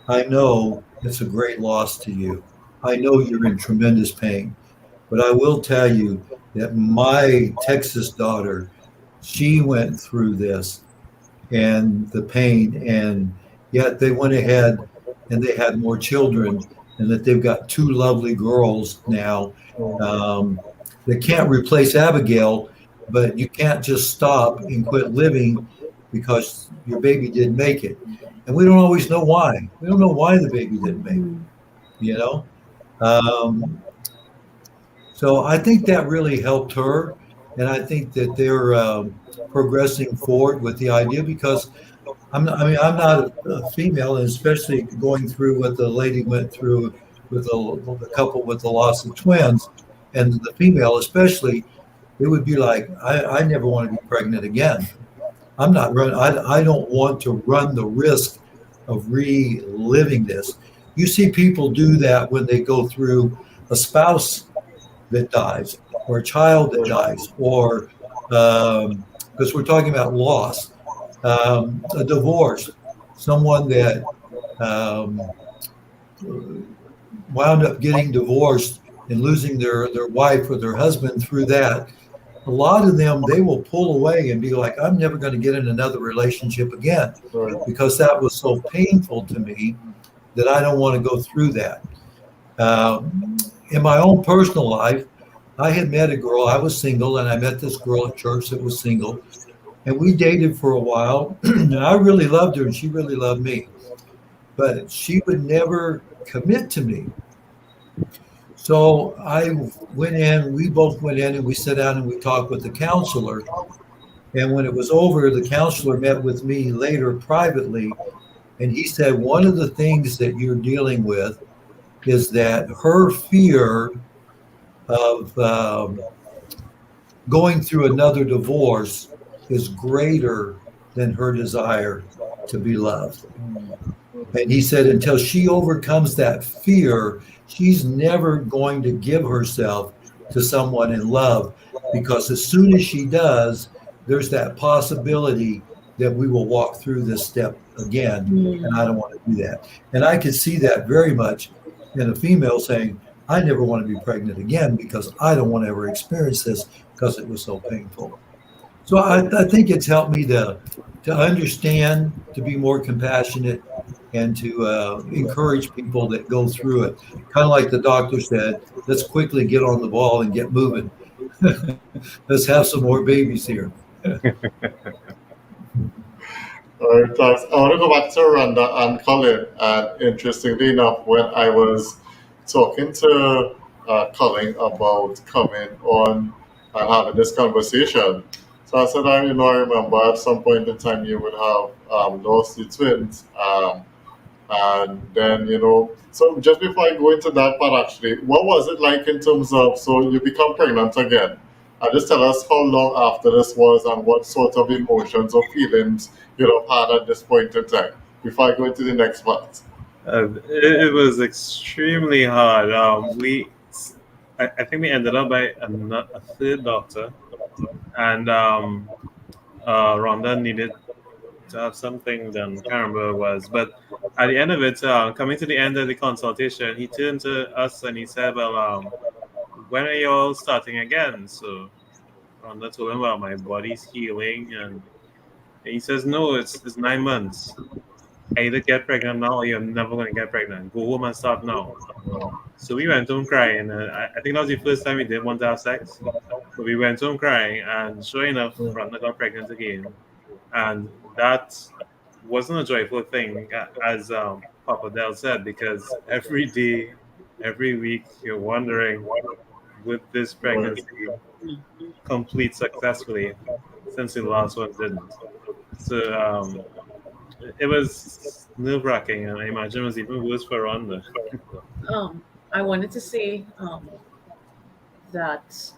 I know it's a great loss to you. I know you're in tremendous pain, but I will tell you that my Texas daughter, she went through this and the pain, and yet they went ahead and they had more children, and that they've got two lovely girls now. They can't replace Abigail, but you can't just stop and quit living because your baby didn't make it. And we don't always know why. We don't know why the baby didn't make it, you know? So I think that really helped her. And I think that they're progressing forward with the idea, because I'm not a female, and especially going through what the lady went through with the couple with the loss of twins, and the female especially, it would be like, I never want to be pregnant again. I'm not run. I don't want to run the risk of reliving this. You see people do that when they go through a spouse that dies, or a child that dies, or because we're talking about loss, a divorce, someone that wound up getting divorced and losing their wife or their husband through that. A lot of them, they will pull away and be like, I'm never going to get in another relationship again, because that was so painful to me that I don't want to go through that. In my own personal life, I had met a girl. I was single, and I met this girl at church that was single, and we dated for a while. And I really loved her, and she really loved me, but she would never commit to me. So we both went in, and we sat down and we talked with the counselor. And when it was over, the counselor met with me later privately, and he said, one of the things that you're dealing with is that her fear of going through another divorce is greater than her desire to be loved. And he said, until she overcomes that fear, she's never going to give herself to someone in love, because as soon as she does, there's that possibility that we will walk through this step again, and I Mm. don't want to do that. And I could see that very much in a female saying, I never want to be pregnant again because I don't want to ever experience this because it was so painful. So I think it's helped me to understand, to be more compassionate, and to encourage people that go through it. Kind of like the doctor said, let's quickly get on the ball and get moving. Let's have some more babies here. All right, thanks. I want to go back to Rhonda and Colin. And interestingly enough, when I was talking to Colin about coming on and having this conversation, so I said, I remember at some point in time you would have lost your twins. And then, so just before I go into that part, actually, what was it like in terms of, so you become pregnant again? Just tell us how long after this was and what sort of emotions or feelings you'd have had at this point in time before I go into the next part. It was extremely hard. I think we ended up by a third doctor, and Rhonda needed to have something done. Can't remember what it was, but at the end of it, coming to the end of the consultation, he turned to us and he said, "Well, when are you all starting again?" So Rhonda told him about my body's healing, and he says, "No, it's 9 months. Either get pregnant now or you're never going to get pregnant. Go home and start now." So we went home crying. I think that was the first time we didn't want to have sex. But we went home crying, and sure enough, Rhonda got pregnant again. And that wasn't a joyful thing, as Papa Del said, because every day, every week, you're wondering, would this Right. pregnancy complete successfully, since the last one didn't. So it was nerve wracking, and I imagine it was even worse for Rhonda. Um, I wanted to say that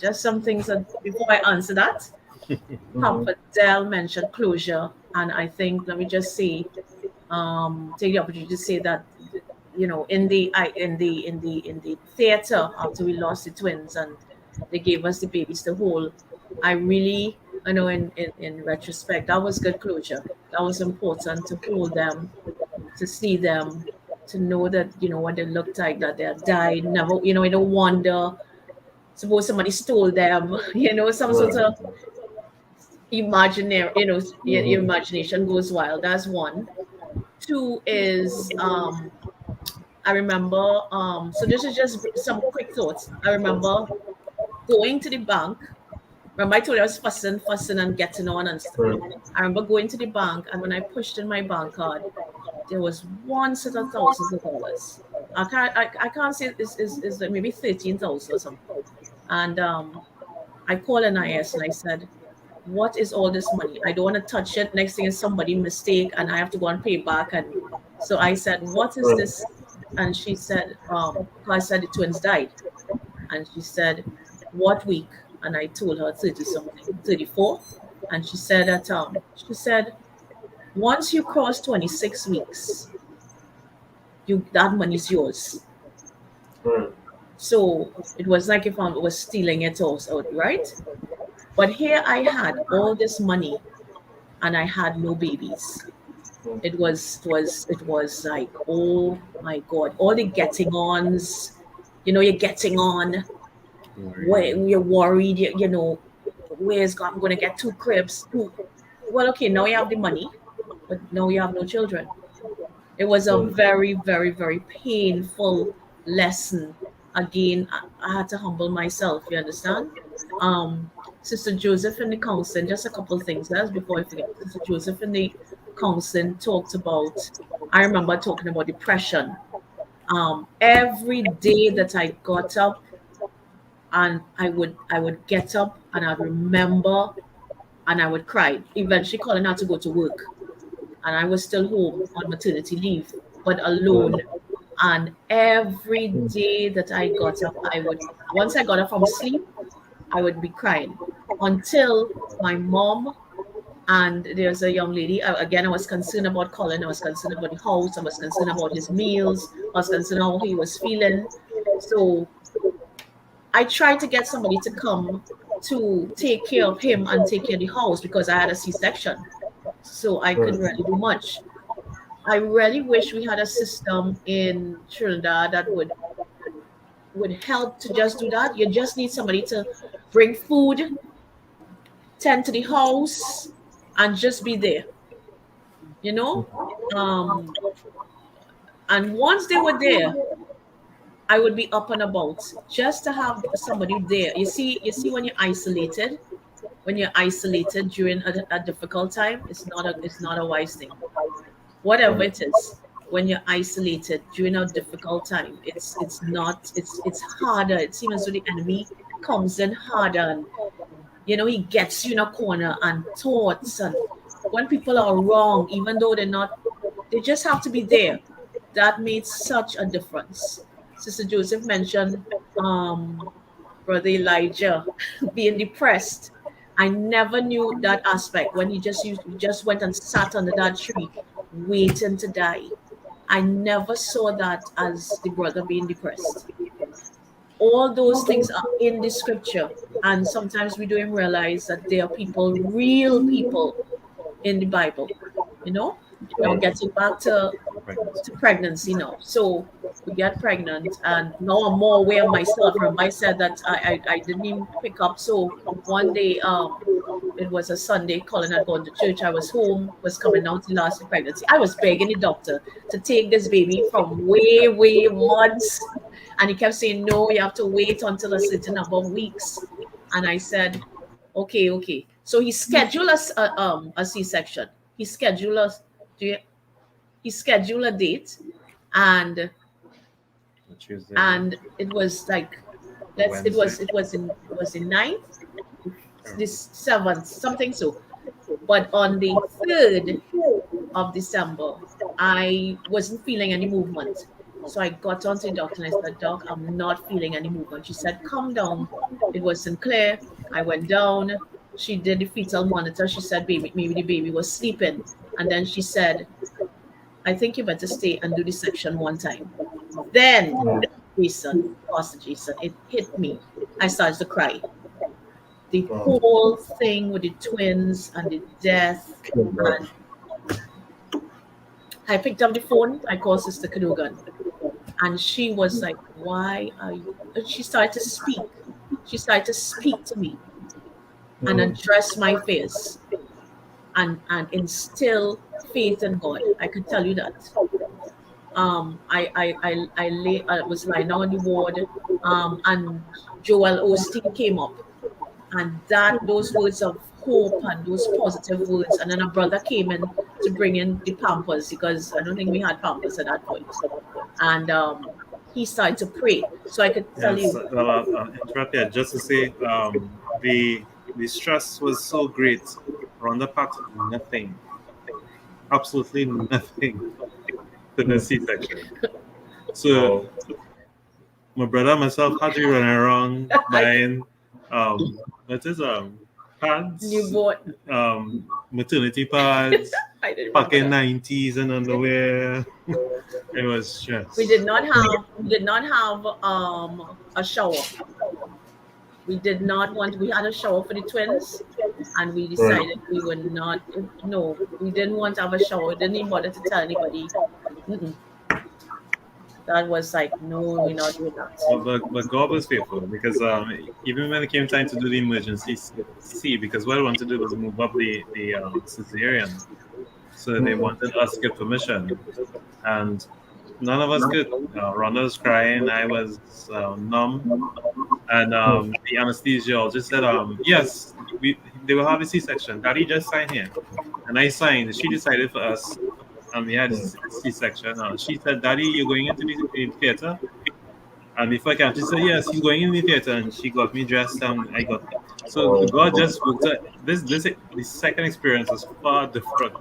just some things that before I answer that, Mhm. Papa Dell mentioned closure, and I think let me just say, take the opportunity to say that in the theater after we lost the twins and they gave us the babies to hold, I really, in retrospect, that was good closure. That was important to hold them, to see them, to know that what they looked like, that they had died. Never, you don't wonder. Suppose somebody stole them, some sort Right. of imaginary, your Mhm. imagination goes wild. That's one. Two is I remember so this is just some quick thoughts. I remember going to the bank. Remember I told you I was fussing and getting on and stuff. Right. I remember going to the bank, and when I pushed in my bank card, there was one set of thousands of dollars. I can't say is like maybe 13,000 or something. And I called NIS and I said, what is all this money? I don't want to touch it. Next thing is somebody mistake and I have to go and pay back. And so I said, what is Right. this? And she said, I said the twins died. And she said, what week? And I told her 30 something, 34. And she said that once you cross 26 weeks, that money's yours. Right. So it was like if I was stealing it also, right? But here I had all this money and I had no babies. It was like, oh my God, all the getting ons, you're getting on, where you're worried, where's God going to get two cribs? Well, okay, now you have the money, but now you have no children. It was a Right. very, very, very painful lesson. Again, I had to humble myself, you understand? Um, Sister Joseph in the counseling, just a couple of things. That's before I forget. Sister Joseph in the counseling talked about, I remember talking about depression. Every day that I got up and I would get up and I'd remember and I would cry. Eventually calling out to go to work. And I was still home on maternity leave, but alone. And every day that I got up, once I got up from sleep, I would be crying until my mom and there's a young lady. Again, I was concerned about Colin. I was concerned about the house. I was concerned about his meals. I was concerned how he was feeling. So I tried to get somebody to come to take care of him and take care of the house because I had a C-section. so I Right. couldn't really do much. I really wish we had a system in Trinidad that would help to just do that. You just need somebody to bring food, tend to the house, and just be there, you know? Um, and once they were there, I would be up and about just to have somebody there. You see, when you're isolated during a difficult time, it's not a wise thing. Whatever Right. it is, when you're isolated during a difficult time, it's not it's harder. It seems as though the enemy comes in harder, and he gets you in a corner, and thoughts, and when people are wrong, even though they're not, they just have to be there. That made such a difference. Sister Joseph mentioned Brother Elijah being depressed. I never knew that aspect when he just went and sat under that tree waiting to die. I never saw that as the brother being depressed. All those things are in the scripture, and sometimes we don't realize that there are people, real people, in the Bible. You know. Now Right. getting back to Pregnancy. pregnancy now. So we get pregnant, and now I'm more aware of myself. Remember, I said that I didn't even pick up. So one day, it was a Sunday. Colin had gone to church. I was home, was coming down to last pregnancy. I was begging the doctor to take this baby from way, way months. And he kept saying, no, you have to wait until a certain number of weeks. And I said, okay, okay. So he scheduled us a C-section. He scheduled us, do you, he scheduled a date, and Tuesday, it was like, Wednesday. it was the ninth, this seventh, something so. But on the 3rd of December, I wasn't feeling any movement. So I got onto the doctor and I said, Doc, I'm not feeling any movement. She said, come down. It was Sinclair. I went down. She did the fetal monitor. She said, baby, maybe the baby was sleeping. And then she said, I think you better stay and do the section one time. Then, Jason, Pastor Jason, it hit me. I started to cry. The Wow. whole thing with the twins and the death. Right. And I picked up the phone. I called Sister Cadogan. And she was like, why are you? And she started to speak. She started to speak to me and address my fears, and instill faith in God. I could tell you that. I was lying down on the ward, and Joel Osteen came up, and those words of hope and those positive words, and then a brother came in to bring in the pampers, because I don't think we had pampers at that point, and he started to pray. So I could tell Yes, you, well, I'll interrupt you just to say the stress was so great. Rhonda packed nothing, absolutely nothing to the C-section. So Wow. my brother and myself had to be running around I buying what is pads, newborn. maternity pads, I didn't remember packing that. 90s and underwear. It was stress. We did not have a shower. We did not want. We had a shower for the twins, and we Right. decided we would not. No, we didn't want to have a shower. We didn't even bother to tell anybody. Mm-mm. That was like, no, we're not doing that. But God was faithful, because even when it came time to do the emergency C, because what I wanted to do was move up the cesarean, so they wanted us to get permission, and none of us could. Rhonda was crying, I was numb, and the anesthesiologist said, yes, they will have a C-section. Daddy, just sign here, and I signed. She decided for us, and we had a C-section. She said, Daddy, you're going into the theater. And before I can, she said, yes, he's going in the theater, and she got me dressed, and I got. So God Wow. just worked out. The second experience was far different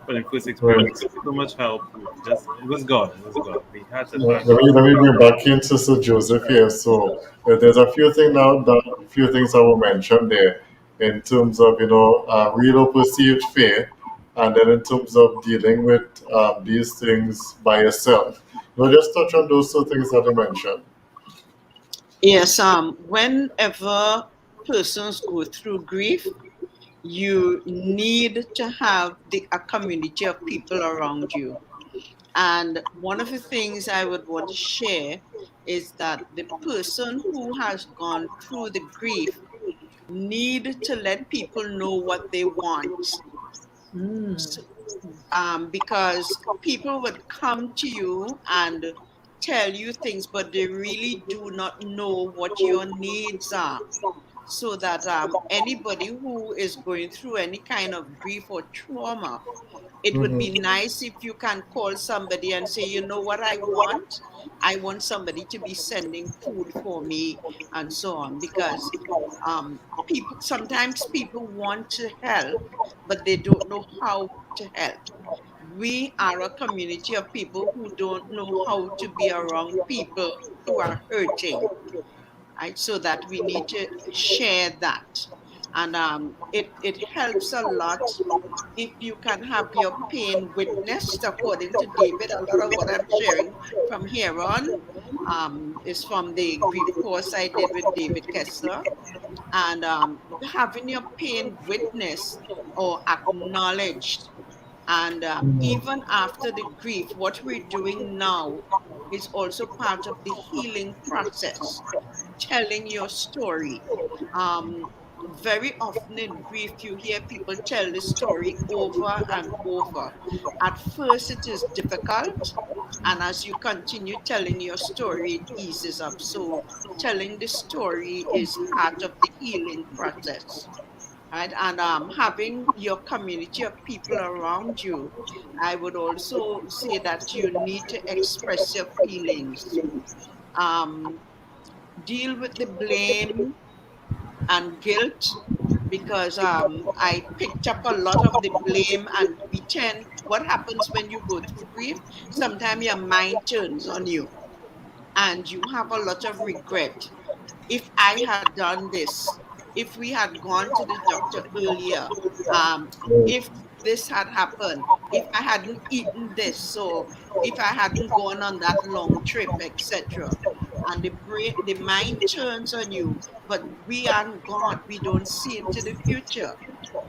from the first Right. experience. So much help. It was God. It was God. We had to Yeah, thank let God. me bring back in Sister Joseph here. So there's a few things now that few things I will mention there in terms of real or perceived fear, and then in terms of dealing with these things by yourself. Just touch on those two things that you mentioned. Yes, whenever persons go through grief, you need to have a community of people around you. And one of the things I would want to share is that the person who has gone through the grief need to let people know what they want. Mm. So, because people would come to you and tell you things, but they really do not know what your needs are. So that anybody who is going through any kind of grief or trauma, it would be nice if you can call somebody and say, you know what I want? I want somebody to be sending food for me and so on. Because people sometimes people want to help, but they don't know how to help. We are a community of people who don't know how to be around people who are hurting, right? So that we need to share that. And it helps a lot if you can have your pain witnessed, according to David. A lot of what I'm sharing from here on is from the grief course I did with David Kessler. And having your pain witnessed or acknowledged. And even after the grief, what we're doing now is also part of the healing process, telling your story. Very often in grief, you hear people tell the story over and over. At first, it is difficult, and as you continue telling your story, it eases up. So, telling the story is part of the healing process, right? And having your community of people around you, I would also say that you need to express your feelings. Um, Deal with the blame and guilt, because I picked up a lot of the blame, and we tend, what happens when you go through grief, sometimes your mind turns on you and you have a lot of regret. If I had done this, if we had gone to the doctor earlier, um, if this had happened, if I hadn't eaten this, so if I hadn't gone on that long trip, etc. And the mind turns on you, but we aren't God. We don't see into the future.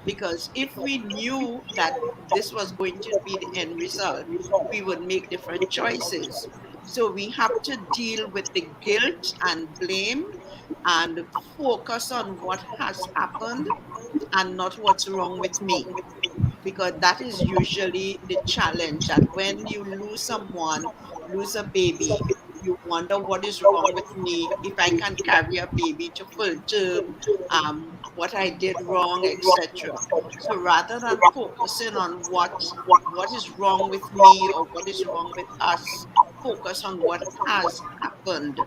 Because if we knew that this was going to be the end result, we would make different choices. So we have to deal with the guilt and blame and focus on what has happened and not what's wrong with me, because that is usually the challenge, that when you lose someone, lose a baby, you wonder what is wrong with me, if I can carry a baby to full term, what I did wrong, etc. So rather than focusing on what is wrong with me or what is wrong with us, focus on what has happened,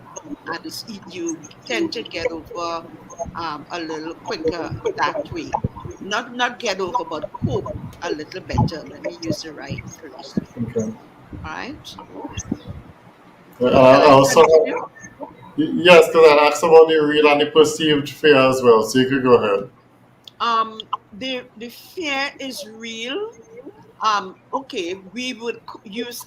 and you tend to get over a little quicker that way. Not get over, but cope a little better. Let me use the right phrase. Okay. All right. Shall I Also, continue? yes, because I asked about the real and the perceived fear as well. So you could go ahead. The fear is real. Okay, we would use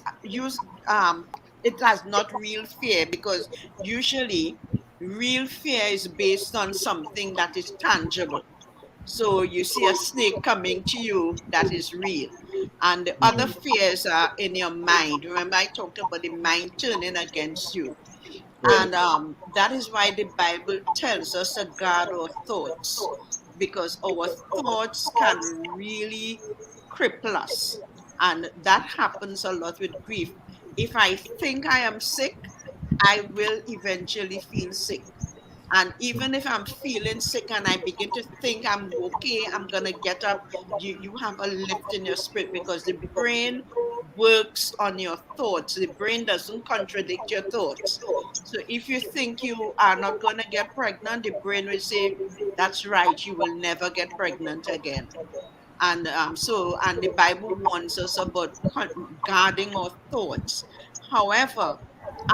it as not real fear, because usually real fear is based on something that is tangible. So you see a snake coming to you, that is real. And the other fears are in your mind. Remember, I talked about the mind turning against you. Yeah. And that is why the Bible tells us to guard our thoughts, because our thoughts can really cripple us. And that happens a lot with grief. If I think I am sick, I will eventually feel sick. And even if I'm feeling sick and I begin to think I'm okay, I'm going to get up, you have a lift in your spirit, because the brain works on your thoughts. The brain doesn't contradict your thoughts. So if you think you are not going to get pregnant, the brain will say, that's right, you will never get pregnant again. And the Bible warns us about guarding our thoughts. However,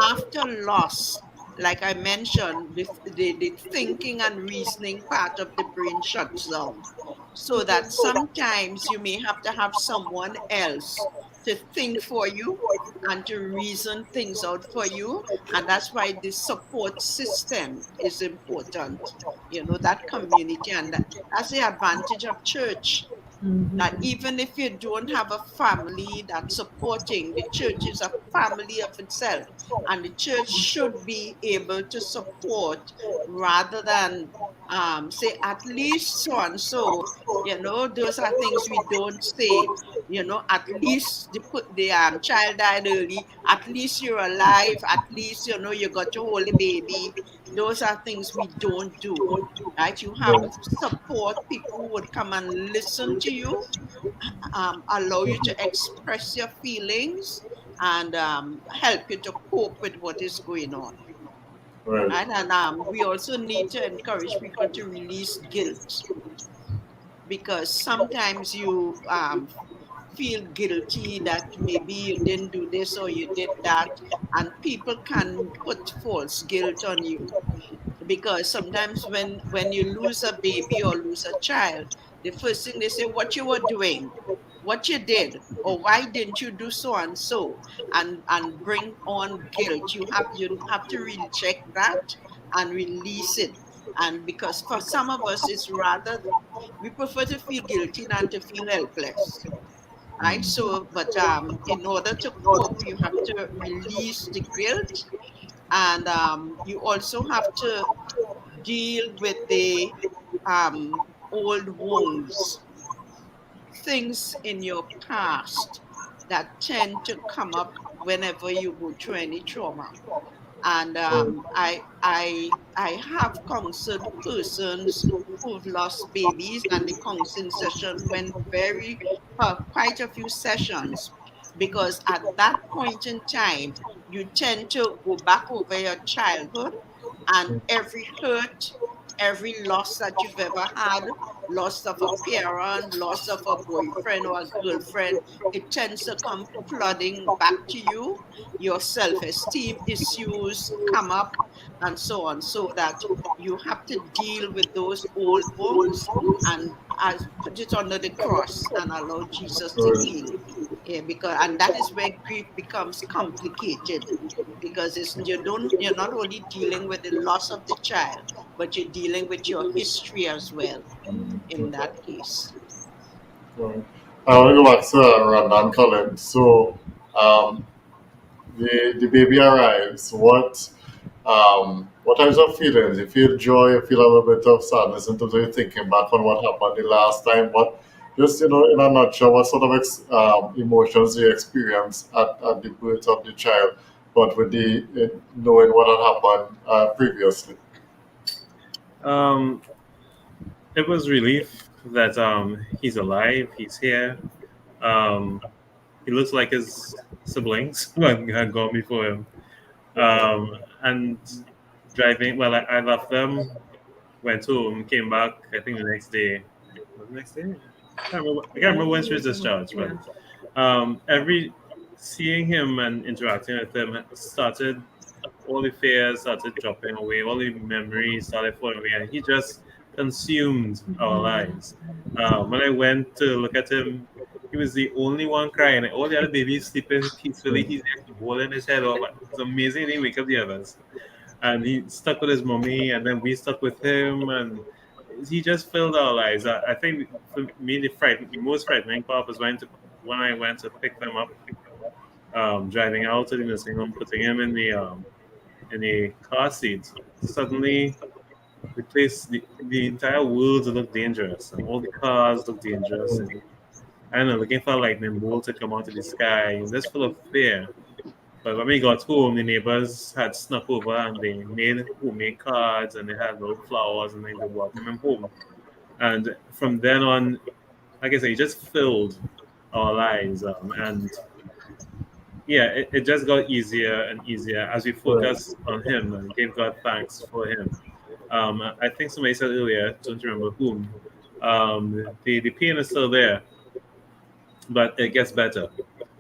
after loss, like I mentioned, the thinking and reasoning part of the brain shuts down. So that sometimes you may have to have someone else to think for you and to reason things out for you. And that's why the support system is important. That community, and that's the advantage of church. That even if you don't have a family that's supporting, the church is a family of itself. And the church should be able to support rather than say, at least so and so. Those are things we don't say. At least the child died early. At least you're alive. At least, you got to hold a baby. Those are things we don't do. Right? You have Right. support, people who would come and listen to you, allow you to express your feelings, and help you to cope with what is going on. Right. Right? And we also need to encourage people to release guilt, because sometimes you feel guilty that maybe you didn't do this or you did that, and people can put false guilt on you. Because sometimes when you lose a baby or lose a child, the first thing they say, what you were doing, what you did, or why didn't you do so and so, and bring on guilt. You have to really check that and release it. And because for some of us, it's rather, we prefer to feel guilty than to feel helpless. Right? So, but in order to cope, you have to release the guilt, and you also have to deal with the old wounds, things in your past that tend to come up whenever you go through any trauma. And I have counseled persons who've lost babies, and the counseling session went very quite a few sessions, because at that point in time you tend to go back over your childhood, and every hurt, every loss that you've ever had, loss of a parent, loss of a boyfriend or a girlfriend, it tends to come flooding back to you. Your self-esteem issues come up, and so on, so that you have to deal with those old wounds, and put it under the cross and allow Jesus to Right. heal. Yeah, because, and that is where grief becomes complicated, because you're not only dealing with the loss of the child, but you're dealing with your history as well in that case. Right. I want to go back to Randall Collins. So, um, the baby arrives. What types of feelings? You feel joy, you feel a little bit of sadness in terms of you thinking back on what happened the last time. But just, in a nutshell, what sort of emotions do you experience at the birth of the child, but with the knowing what had happened previously? Um, it was relief that he's alive, he's here. Um, he looks like his siblings who had gone before him. And driving, well, I left them, went home, came back, I think the next day. Was it the next day? I can't remember when she was discharged, but every seeing him and interacting with him started, all the fears started dropping away, all the memories started falling away, and he just consumed our lives. When I went to look at him, he was the only one crying. All the other babies sleeping peacefully. He's just holding his head up. It's amazing. He didn't wake up the others, and he stuck with his mommy, and then we stuck with him, and he just filled our lives. I think for me, the most frightening part was when I went to pick them up, driving out to the nursing home, putting him in a car seat. Suddenly, the entire world looked dangerous, and all the cars looked dangerous, and I don't know, looking for a lightning bolt to come out of the sky, just full of fear. But when we got home, the neighbors had snuck over and they made homemade cards and they had little flowers and then they welcomed him home. And from then on, like I said, it just filled our lives. And yeah, it just got easier and easier as we Right. focused on him and gave God thanks for him. I think somebody said earlier, don't remember whom, the pain is still there, but it gets better.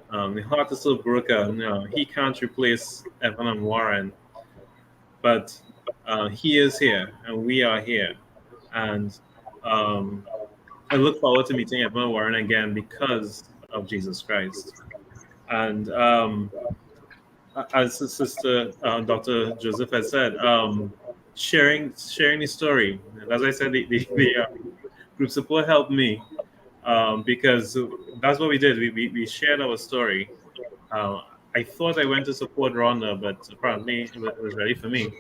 The heart is still broken. He can't replace Evan and Warren, but he is here and we are here. And um, I look forward to meeting Evan and Warren again because of Jesus Christ. And as Sister Dr. Joseph has said, sharing the story. And as I said, the group support helped me because that's what we did. We shared our story. Uh, I thought I went to support Rhonda, but apparently it was ready for me.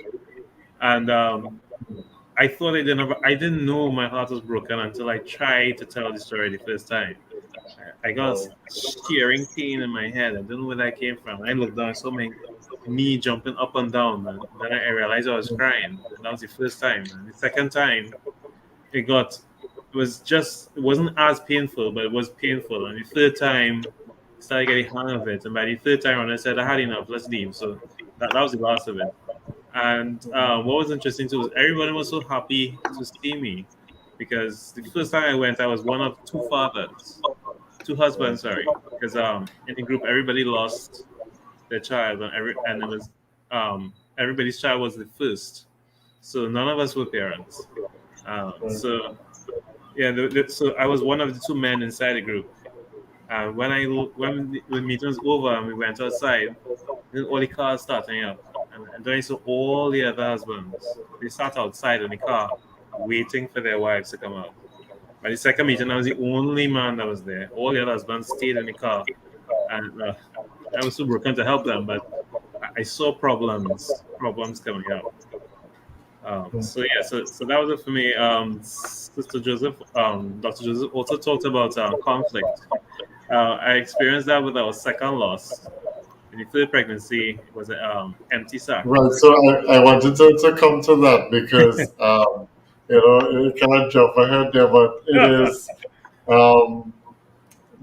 And I thought I didn't know my heart was broken until I tried to tell the story the first time. I got a shearing pain in my head. I don't know where that came from. I looked down, I saw my knee jumping up and down, and then I realized I was crying. And that was the first time. And the second time, it wasn't as painful, but it was painful. And the third time, I started getting hang of it. And by the third time, when I said I had enough, let's leave. So that was the last of it. And what was interesting too was everybody was so happy to see me because the first time I went, I was one of two fathers, two husbands, sorry, because in the group everybody lost their child, and it was everybody's child was the first, so none of us were parents. So yeah, so I was one of the two men inside the group. When the meeting was over and we went outside, then all the cars starting up, and then I saw all the other husbands. They sat outside in the car, waiting for their wives to come out. By the second meeting, I was the only man that was there. All the other husbands stayed in the car, and I was so broken to help them, but I saw problems coming up. So yeah, so that was it for me. Sister Joseph, Dr. Joseph also talked about conflict. I experienced that with our second loss. In the third pregnancy was an empty sac. Right. So I wanted to come to that because you cannot jump ahead there, but it is um,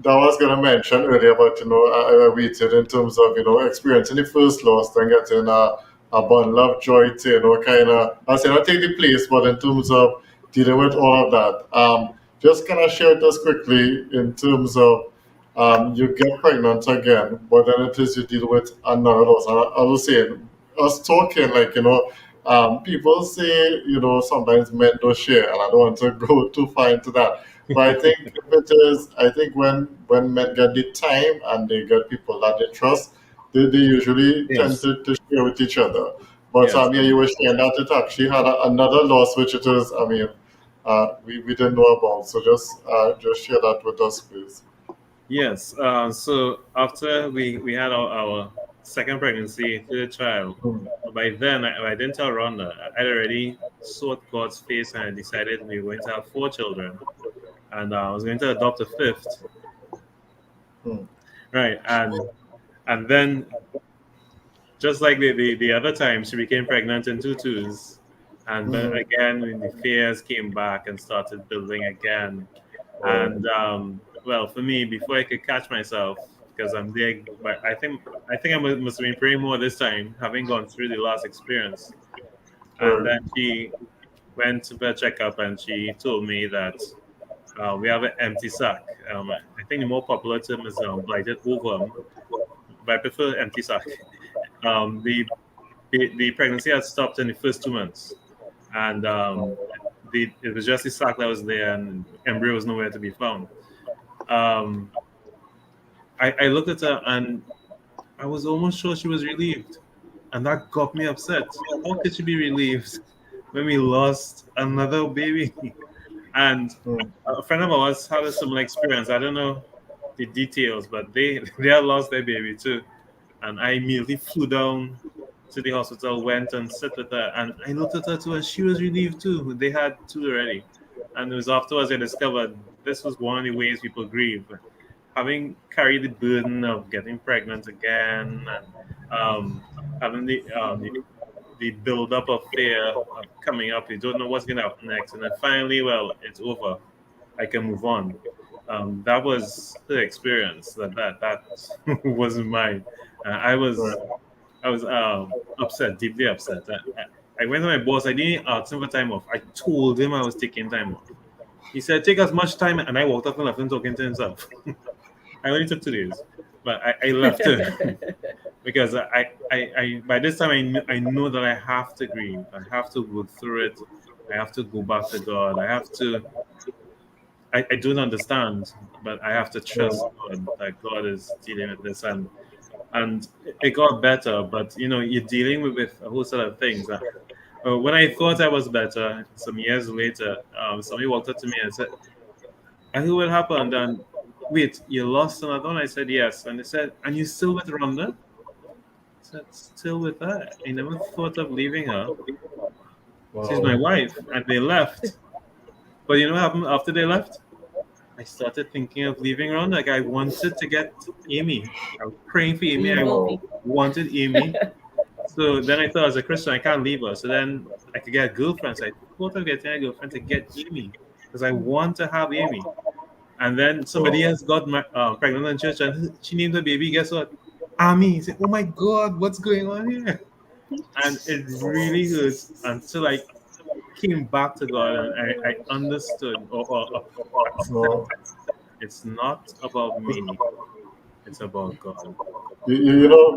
that I was going to mention earlier, but I waited in terms of experiencing the first loss, then getting a bundle of joy to kind of I say not take the place, but in terms of dealing with all of that, just kind of share with us quickly in terms of you get pregnant again, but then it is you deal with another loss. And I was saying, us talking like people say sometimes men don't share, and I don't want to go too far into that. But I think if it is, I think when men get the time and they get people that they trust, they usually tend Yes, to share with each other. But yes, yeah, you were saying that it actually had another loss, which it is. I mean, we didn't know about. So just share that with us, please. yes. So after we had our second pregnancy, third child, Hmm. by then I didn't tell Rhonda. I'd already saw God's face and I decided we were going to have four children, and I was going to adopt a fifth. Hmm. Right, and then just like the other time, she became pregnant in tutus. And then Hmm. again, when the fears came back and started building again. Right. And well, for me, before I could catch myself, because I'm there, but I think must have been praying more this time, having gone through the last experience. And Right. then she went to her checkup and she told me that we have an empty sac. I think the more popular term is blighted ovum, but I prefer empty sac. The pregnancy had stopped in the first 2 months, and it was just the sac that was there, and embryo was nowhere to be found. Um, I looked at her, and I was almost sure she was relieved, and that got me upset. How could she be relieved when we lost another baby? And Hmm. a friend of ours had a similar experience. I don't know the details, but they had lost their baby too. And I immediately flew down to the hospital, went and sat with her, and I looked at her too, and she was relieved too. They had two already. And it was afterwards I discovered this was one of the ways people grieve. Having carried the burden of getting pregnant again and having the build up of fear of coming up, you don't know what's going to happen next. And then finally, well, it's over. I can move on. That was the experience. That wasn't mine. I was Right. I was upset, deeply upset. I went to my boss. I didn't ask him for time off. I told him I was taking time off. He said, "Take as much time," and I walked up and left him talking to himself. I only took 2 days, but I left him because I by this time I know that I have to grieve. I have to go through it. I have to go back to God. I don't understand, but I have to trust God that God is dealing with this, and it got better. But you're dealing with a whole set of things. When I thought I was better, some years later, somebody walked up to me and said, "I heard what happened." And wait, you lost another one? I said yes, and they said, "And you still with Rhonda?" I said, "Still with her. I never thought of leaving her. She's my Wow. wife." And they left. But you know what happened after they left? I started thinking of leaving around. Like I wanted to get Amy. I was praying for Amy. I Evil. wanted Amy. So then I thought, as a Christian, I can't leave her. So then I could get a girlfriend. So I thought of getting a girlfriend to get Amy because I want to have Amy. And then somebody else got pregnant in church and she named her baby. Guess what? Amy. He said, "Oh my God, what's going on here?" And it really hurts until I came back to God and I understood or accepted No. it's not about me, it's about God.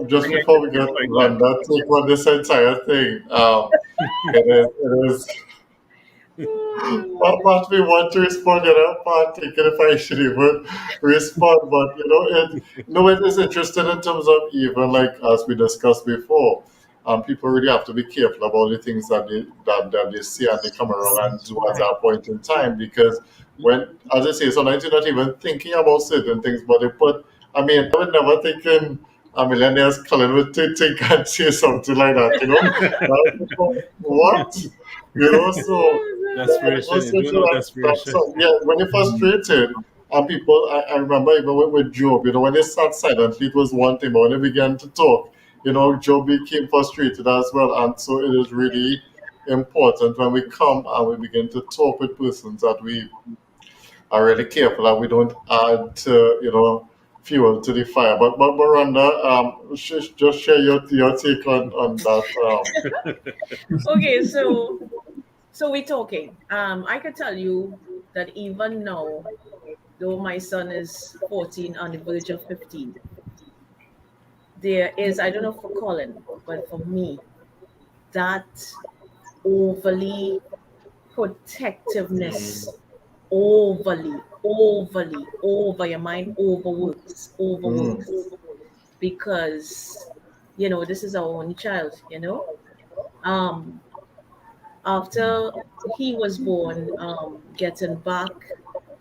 Just And I before we get get like that. Rhonda take on this entire thing, it is what we want to respond, part thinking if I should even respond, but it is interesting in terms of even like as we discussed before, people really have to be careful about the things that they see and they come around and do at that point in time because when, as I say, sometimes you're not even thinking about certain things, but they put. I mean, I would never think in a millionaire's Colin would think and say something like that. What? So Desperation, you do know desperation. so yeah, when you're frustrated, and people, I remember even with Job, when they sat silently, it was one thing, but when they began to talk, Job became frustrated as well. And so it is really important when we come and we begin to talk with persons that we are really careful that we don't add fuel to the fire. But Miranda, just share your take on that. Okay, so we're talking. I could tell you that even now, though my son is 14 on the verge of 15, there is, I don't know for Colin, but for me, that overly protectiveness, over your mind overworks because this is our only child. Um, After he was born, getting back,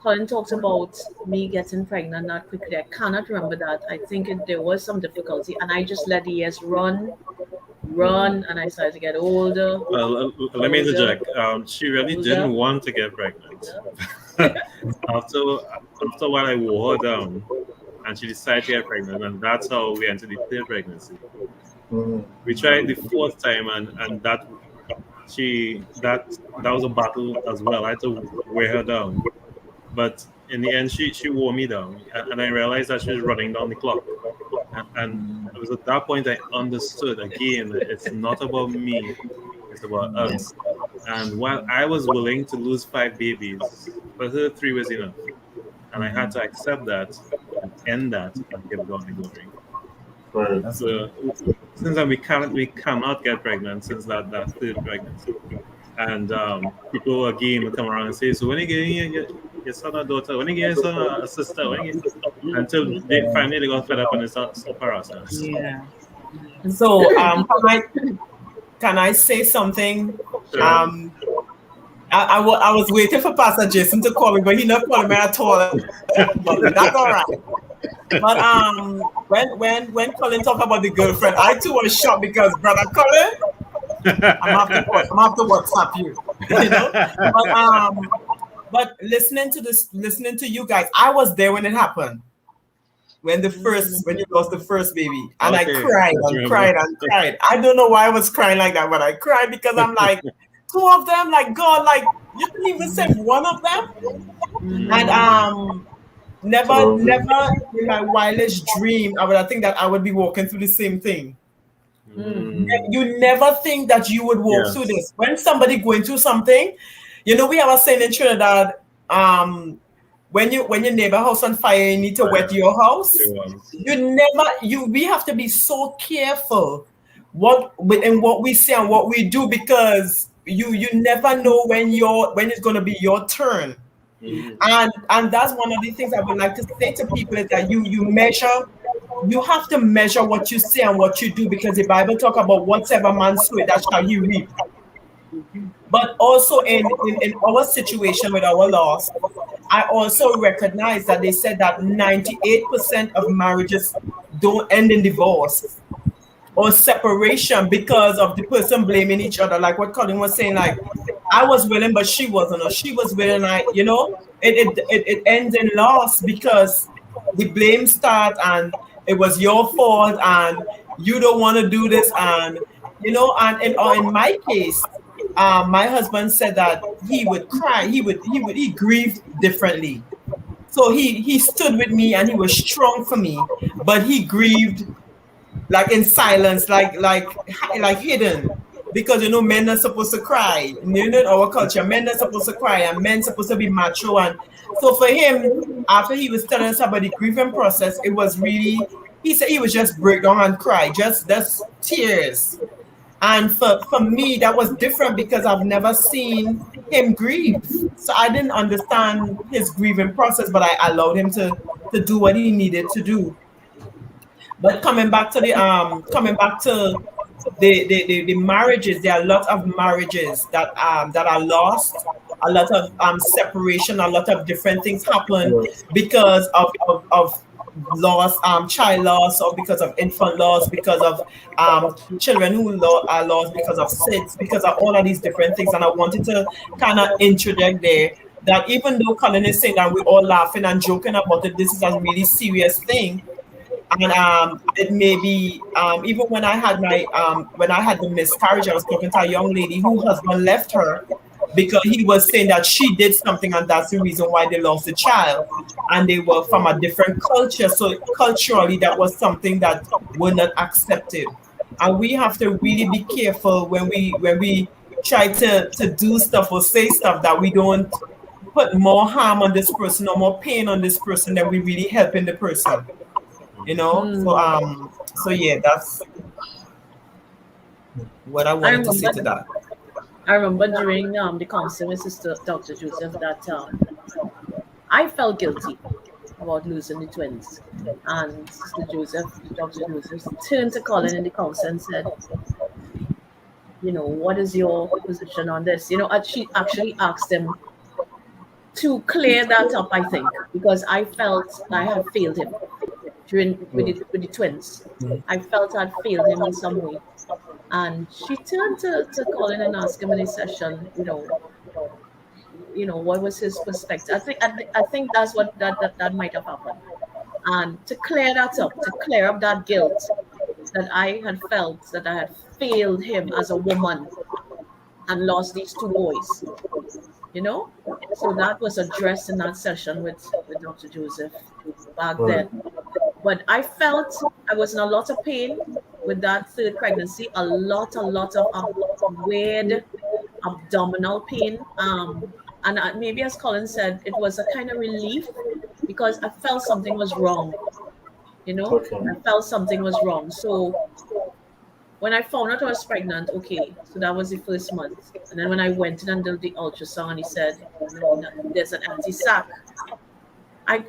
Colin talks about me getting pregnant not quickly. I cannot remember that. I think there was some difficulty, and I just let the years run, and I started to get older, Let me older, interject. She really didn't older. want to get pregnant. after after a while, I wore her down, and she decided to get pregnant, and that's how we entered the third pregnancy. Mm. We tried the fourth time, and that was a battle as well. I had to wear her down, but in the end, she wore me down, and I realized that she was running down the clock. And it was at that point I understood again that it's not about me, it's about us. And while I was willing to lose 5 babies, for her 3 was enough, and I had to accept that and end that and give God the glory. Right. So since then we cannot get pregnant since that third pregnancy. And people again will come around and say, "So when you getting your son or daughter? When you getting your son or a sister? When you get..." Until they finally they got fed up and they stop harassing us. Yeah. So can I say something? Sure. I was waiting for Pastor Jason to call me, but he not calling me at all. But that's all right. But when Colin talked about the girlfriend, I too was shocked because brother Colin, I'm have to WhatsApp you. But listening to you guys, I was there when it happened. When you lost the first baby, and I Okay, cried let's and remember. cried and cried. I don't know why I was crying like that, but I cried because I'm like, two of them, like God, like you can even save one of them, and never So in my wildest dream I would think that I would be walking through the same thing. You never think that you would walk through Yes. this. When somebody going through something, we have a saying in Trinidad, when your neighbor house on fire, you need to wet Fire. your house. Nuance. We have to be so careful what we say and what we do because you never know when it's going to be your turn. And that's one of the things I would like to say to people is that you have to measure what you say and what you do, because the Bible talk about whatever man sow, that shall he reap. But also in our situation with our loss, I also recognize that they said that 98% of marriages don't end in divorce or separation because of the person blaming each other. Like what Colin was saying, like I was willing, but she wasn't, or she was willing, it ends in loss because the blame start and it was your fault and you don't want to do this, and or in my case, my husband said that he would cry, he grieved differently. So he stood with me and he was strong for me, but he grieved like in silence, like hidden, because men are supposed to cry. In our culture, men are supposed to cry and men supposed to be macho. And so for him, after he was telling us about the grieving process, it was really, he said he would just break down and cry, just tears. And for me, that was different because I've never seen him grieve. So I didn't understand his grieving process, but I allowed him to do what he needed to do. But coming back to the marriages, there are a lot of marriages that are lost, a lot of separation, a lot of different things happen because of loss, child loss, or because of infant loss, because of children are lost because of SIDS, because of all of these different things. And I wanted to kind of interject there that even though Colin is saying that we're all laughing and joking about it, this is a really serious thing. And it may be even when I had the miscarriage, I was talking to a young lady whose husband left her because he was saying that she did something and that's the reason why they lost the child. And they were from a different culture, so culturally that was something that were not accepted. And we have to really be careful when we try to do stuff or say stuff that we don't put more harm on this person or more pain on this person than we really helping the person. So yeah, that's what I wanted to say to that. I remember during the counseling with Sister Dr. Joseph that I felt guilty about losing the twins. And Dr. Joseph turned to Colin in the council and said, what is your position on this? She actually asked him to clear that up, I think, because I felt I had failed him with the twins. I felt I'd failed him in some way. And she turned to Colin and asked him in a session, what was his perspective. I think that's what that might have happened. And to clear that up, to clear up that guilt that I had felt, that I had failed him as a woman and lost these two boys. So that was addressed in that session with Dr. Joseph back then. But I felt I was in a lot of pain with that third pregnancy, a lot of weird abdominal pain. And maybe as Colin said, it was a kind of relief because I felt something was wrong. I felt something was wrong. So when I found out I was pregnant, okay, so that was the first month. And then when I went in and did the ultrasound, he said, there's an empty sac. I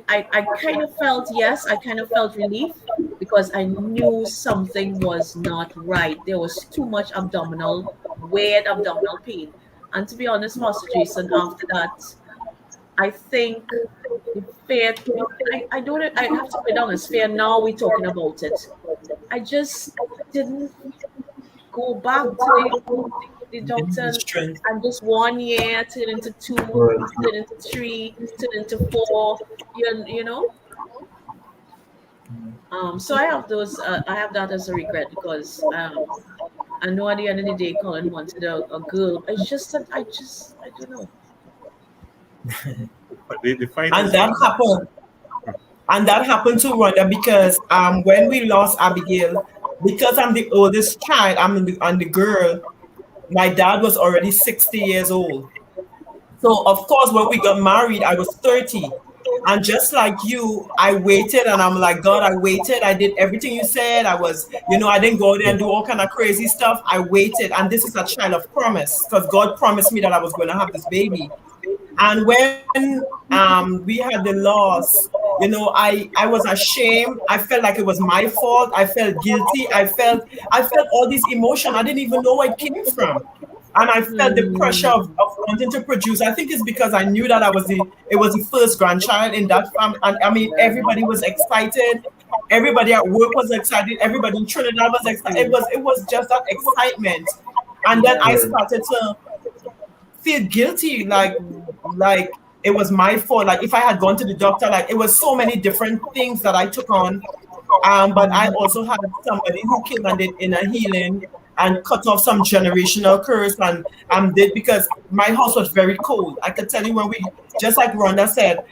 kind of felt relief because I knew something was not right. There was too much weird abdominal pain. And to be honest, Pastor Jason, after that, I think the fear, I have to put down as fear. Now we're talking about it. I just didn't go back to the doctor, and just 1 year turn into 2, turn into 3, turn into 4, so I have that as a regret because I know at the end of the day Colin wanted a girl. It's just that I don't know. And that happened to Rhonda because when we lost Abigail, because I'm the oldest child, I'm the girl, my dad was already 60 years old. So of course when we got married, I was 30. And just like you, I waited and I'm like, God, I waited. I did everything you said. I was, I didn't go there and do all kind of crazy stuff. I waited. And this is a child of promise because God promised me that I was going to have this baby. And when we had the loss, I was ashamed. I felt like it was my fault. I felt guilty. I felt all these emotions. I didn't even know where it came from. And I felt the pressure of wanting to produce. I think it's because I knew that it was the first grandchild in that family. And I mean, everybody was excited. Everybody at work was excited. Everybody in Trinidad was excited. It was just that excitement. And then I started to feel guilty, like it was my fault. Like if I had gone to the doctor, like it was so many different things that I took on. But I also had somebody who came and did inner healing and cut off some generational curse and did, because my house was very cold. I could tell you, when we, just like Rhonda said,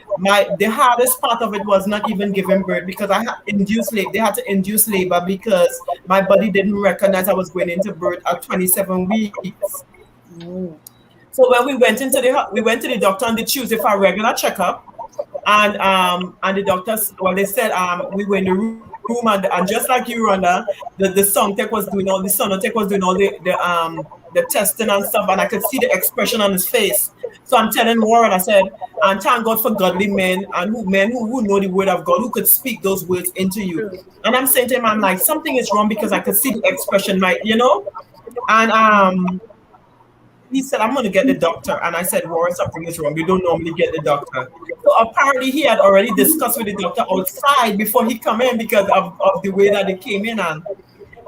the hardest part of it was not even giving birth, because I had induced labor. They had to induce labor because my body didn't recognize I was going into birth at 27 weeks. So when we went to the doctor on the Tuesday for a regular checkup, and the doctors, well, they said we were in the room, and just like you, Rhonda, the sound tech was doing all the sonotech was doing all the testing and stuff, and I could see the expression on his face. So I'm telling Warren, I said, and thank God for godly men and men who know the word of God, who could speak those words into you. And I'm saying to him, I'm like, something is wrong, because I could see the expression, right, and he said, I'm going to get the doctor. And I said, Warren, something is wrong. You don't normally get the doctor. So apparently he had already discussed with the doctor outside before he come in, because of the way that they came in. And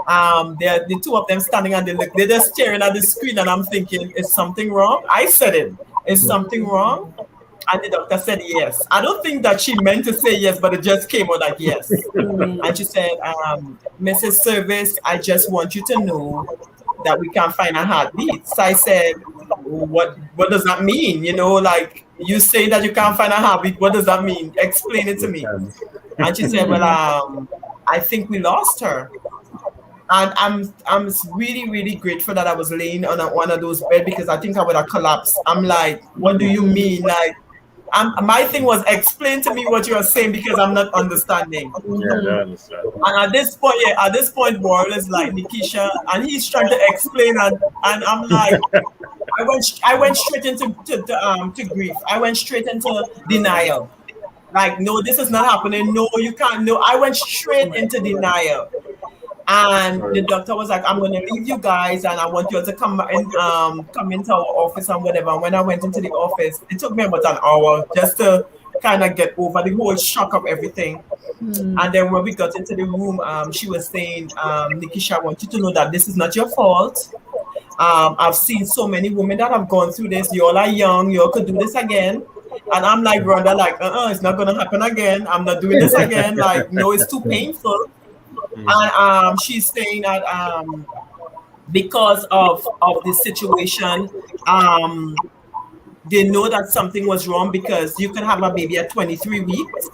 the two of them standing, and they're just staring at the screen. And I'm thinking, is something wrong? I said it. Is something wrong? And the doctor said yes. I don't think that she meant to say yes, but it just came out like yes. And she said, Mrs. Service, I just want you to know that we can't find a heartbeat. So I said, what does that mean? Like, you say that you can't find a heartbeat. What does that mean? Explain it to me. And she said, well, I think we lost her. And I'm really, really grateful that I was laying on one of those beds, because I think I would have collapsed. I'm like, what do you mean? Like, my thing was, explain to me what you are saying, because I'm not understanding. Yeah, I understand. And at this point, Warren is like, Nikisha, and he's trying to explain, and I'm like, I went straight into to grief. I went straight into denial. Like, no, this is not happening. No, you can't. No, I went straight into denial. And the doctor was like, I'm going to leave you guys, and I want you to come into our office and whatever. And when I went into the office, it took me about an hour just to kind of get over the whole shock of everything. And then when we got into the room, she was saying, Nikisha, I want you to know that this is not your fault. I've seen so many women that have gone through this. You all are young. You all could do this again. And I'm like, Rhonda, like, it's not going to happen again. I'm not doing this again. Like, no, it's too painful. And she's saying that because of the situation, they know that something was wrong, because you can have a baby at 23 weeks.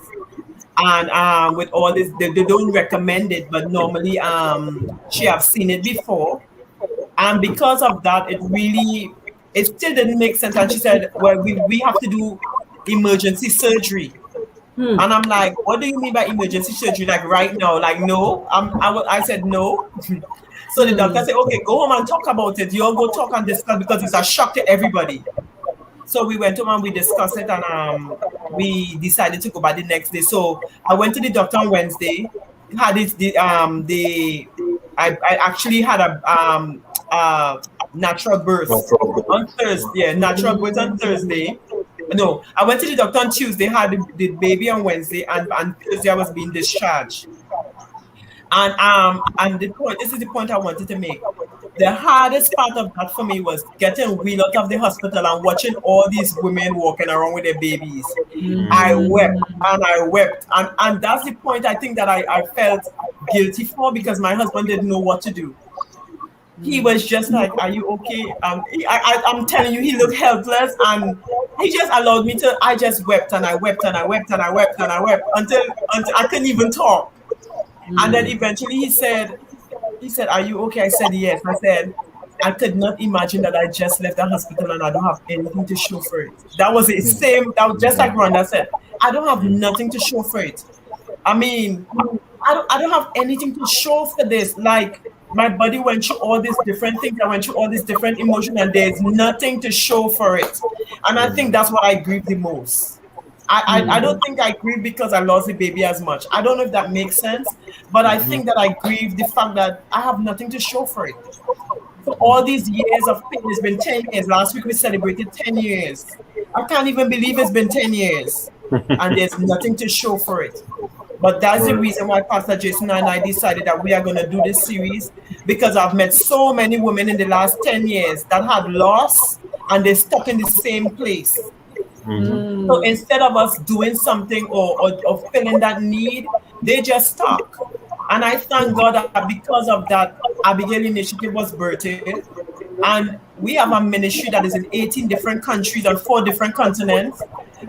And with all this, they don't recommend it, but normally she have seen it before. And because of that, it still didn't make sense. And she said, well, we have to do emergency surgery. And I'm like, what do you mean by emergency surgery? Like right now? Like, no. I said no. So the doctor said, okay, go home and talk about it. You all go talk and discuss, because it's a shock to everybody. So we went home and we discussed it, and we decided to go back the next day. So I went to the doctor on Wednesday. I actually had a natural birth on Thursday. Yeah, natural birth on Thursday. No, I went to the doctor on Tuesday, had the baby on Wednesday, and Thursday I was being discharged. And this is the point I wanted to make. The hardest part of that for me was getting wheeled out of the hospital and watching all these women walking around with their babies. I wept and I wept. And that's the point I think that I felt guilty for, because my husband didn't know what to do. He was just like, are you okay? I'm telling you, he looked helpless, and he just allowed me to, I just wept and I wept and I wept and I wept and I wept until I couldn't even talk. And then eventually he said, are you okay? I said, yes. I said, I could not imagine that I just left the hospital and I don't have anything to show for it. That was the same, that was just like Rhonda said, I don't have nothing to show for it. I mean, I don't have anything to show for this. Like, my body went through all these different things. I went through all these different emotions, and there's nothing to show for it. And I think that's what I grieve the most. I don't think I grieve because I lost the baby as much. I don't know if that makes sense, but I Mhm. think that I grieve the fact that I have nothing to show for it. For all these years of pain, it's been 10 years. Last week we celebrated 10 years. I can't even believe it's been 10 years and there's nothing to show for it. But that's the Right. reason why Pastor Jason and I decided that we are going to do this series, because I've met so many women in the last 10 years that had lost and they're stuck in the same place. Mhm. So Mm. instead of us doing something or filling that need, they just stuck. And I thank God that because of that, Abigail Initiative was birthed. And we have a ministry that is in 18 different countries on 4 different continents.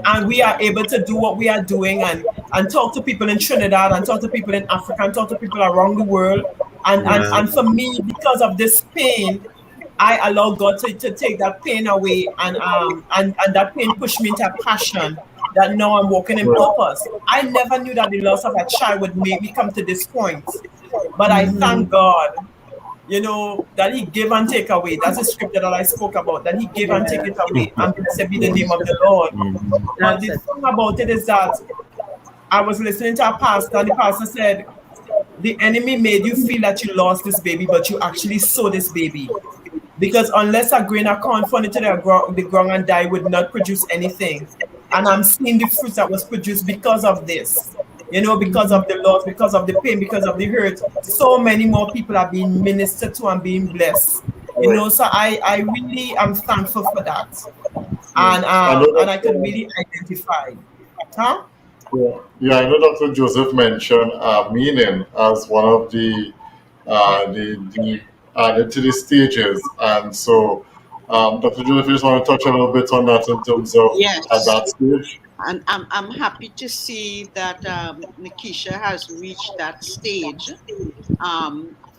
And we are able to do what we are doing and talk to people in Trinidad and talk to people in Africa and talk to people around the world. Yeah. And for me, because of this pain, I allow God to take that pain away and that pain pushed me into a passion that now I'm walking in Right. purpose. I never knew that the loss of a child would make me come to this point. But I Mhm. thank God, that He give and take away. That's the scripture that I spoke about, that He give and take it Yes. away. And blessed be the name Yes. of the Lord. Mhm. But That's the it. thing about it is that I was listening to a pastor, and the pastor said, the enemy made you feel that you lost this baby, but you actually saw this baby. Because unless a grain of corn fall into the ground and die, would not produce anything. And I'm seeing the fruits that was produced because of this. Because of the loss, because of the pain, because of the hurt. So many more people are being ministered to and being blessed. Right. So I really am thankful for that. Mm. I know And that. I could really identify. Huh? Yeah, yeah, I know Dr. Joseph mentioned meaning as one of the added to the stages, and so Dr. Joseph, you just want to touch a little bit on that in terms of at Yes. that stage. And I'm happy to see that Nikisha has reached that stage.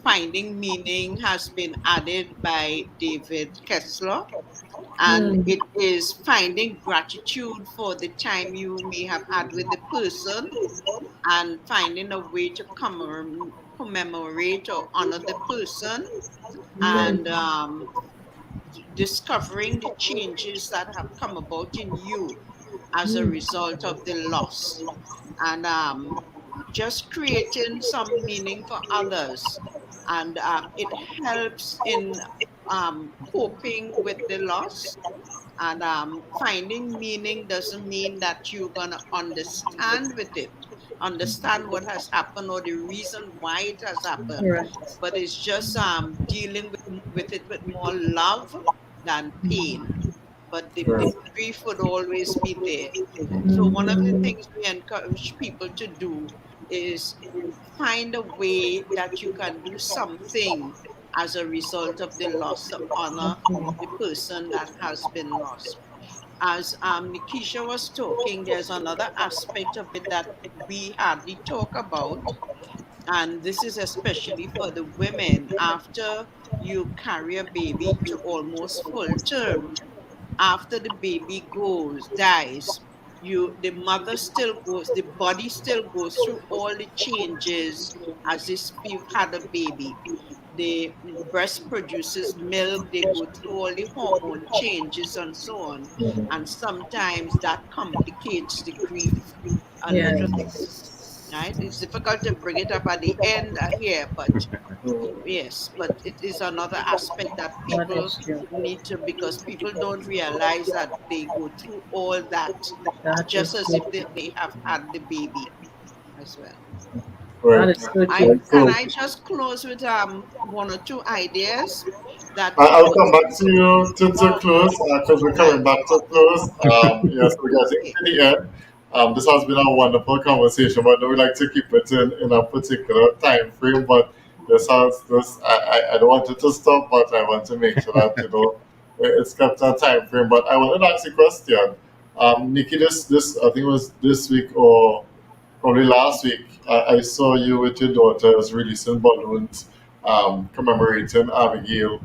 Finding meaning has been added by David Kessler, and Mm. it is finding gratitude for the time you may have had with the person and finding a way to commemorate or honor the person, Mm. and discovering the changes that have come about in you as a Mm. result of the loss, and just creating some meaning for others. And it helps in coping with the loss. And finding meaning doesn't mean that you're going to understand with it, understand what has happened or the reason why it has happened, Correct. but it's just dealing with it with more love than pain. But the Right. grief would always be there. So one of the Mhm. things we encourage people to do is find a way that you can do something as a result of the loss to honor Okay. the person that has been lost. As Nikisha was talking, there's another aspect of it that we hardly talk about, and this is especially for the women after you carry a baby to almost full term. After the baby dies, the mother still goes, the body still goes through all the changes as if you've had a baby. The breast produces milk, they go through all the hormone changes and so on. Mhm. And sometimes that complicates the grief a little bit. Yes. Right? It's difficult to bring it up at the end here, but Mhm. yes, but it is another aspect that That people is true. need to, because people don't realize that they go through all that That just is as so if true. they have had the baby as well. That Right. is so I true. can So I just close with one or two ideas that I'll people. come back to you to Oh, close because we're right. coming back to close. Yes, we're getting Okay. to the end. This has been a wonderful conversation, but we like to keep it in a particular time frame. But I don't want it to stop, but I want to make sure that it's kept on time frame. But I wanted to ask a question. Nikki, this I think it was this week or probably last week, I saw you with your daughters releasing balloons, commemorating Abigail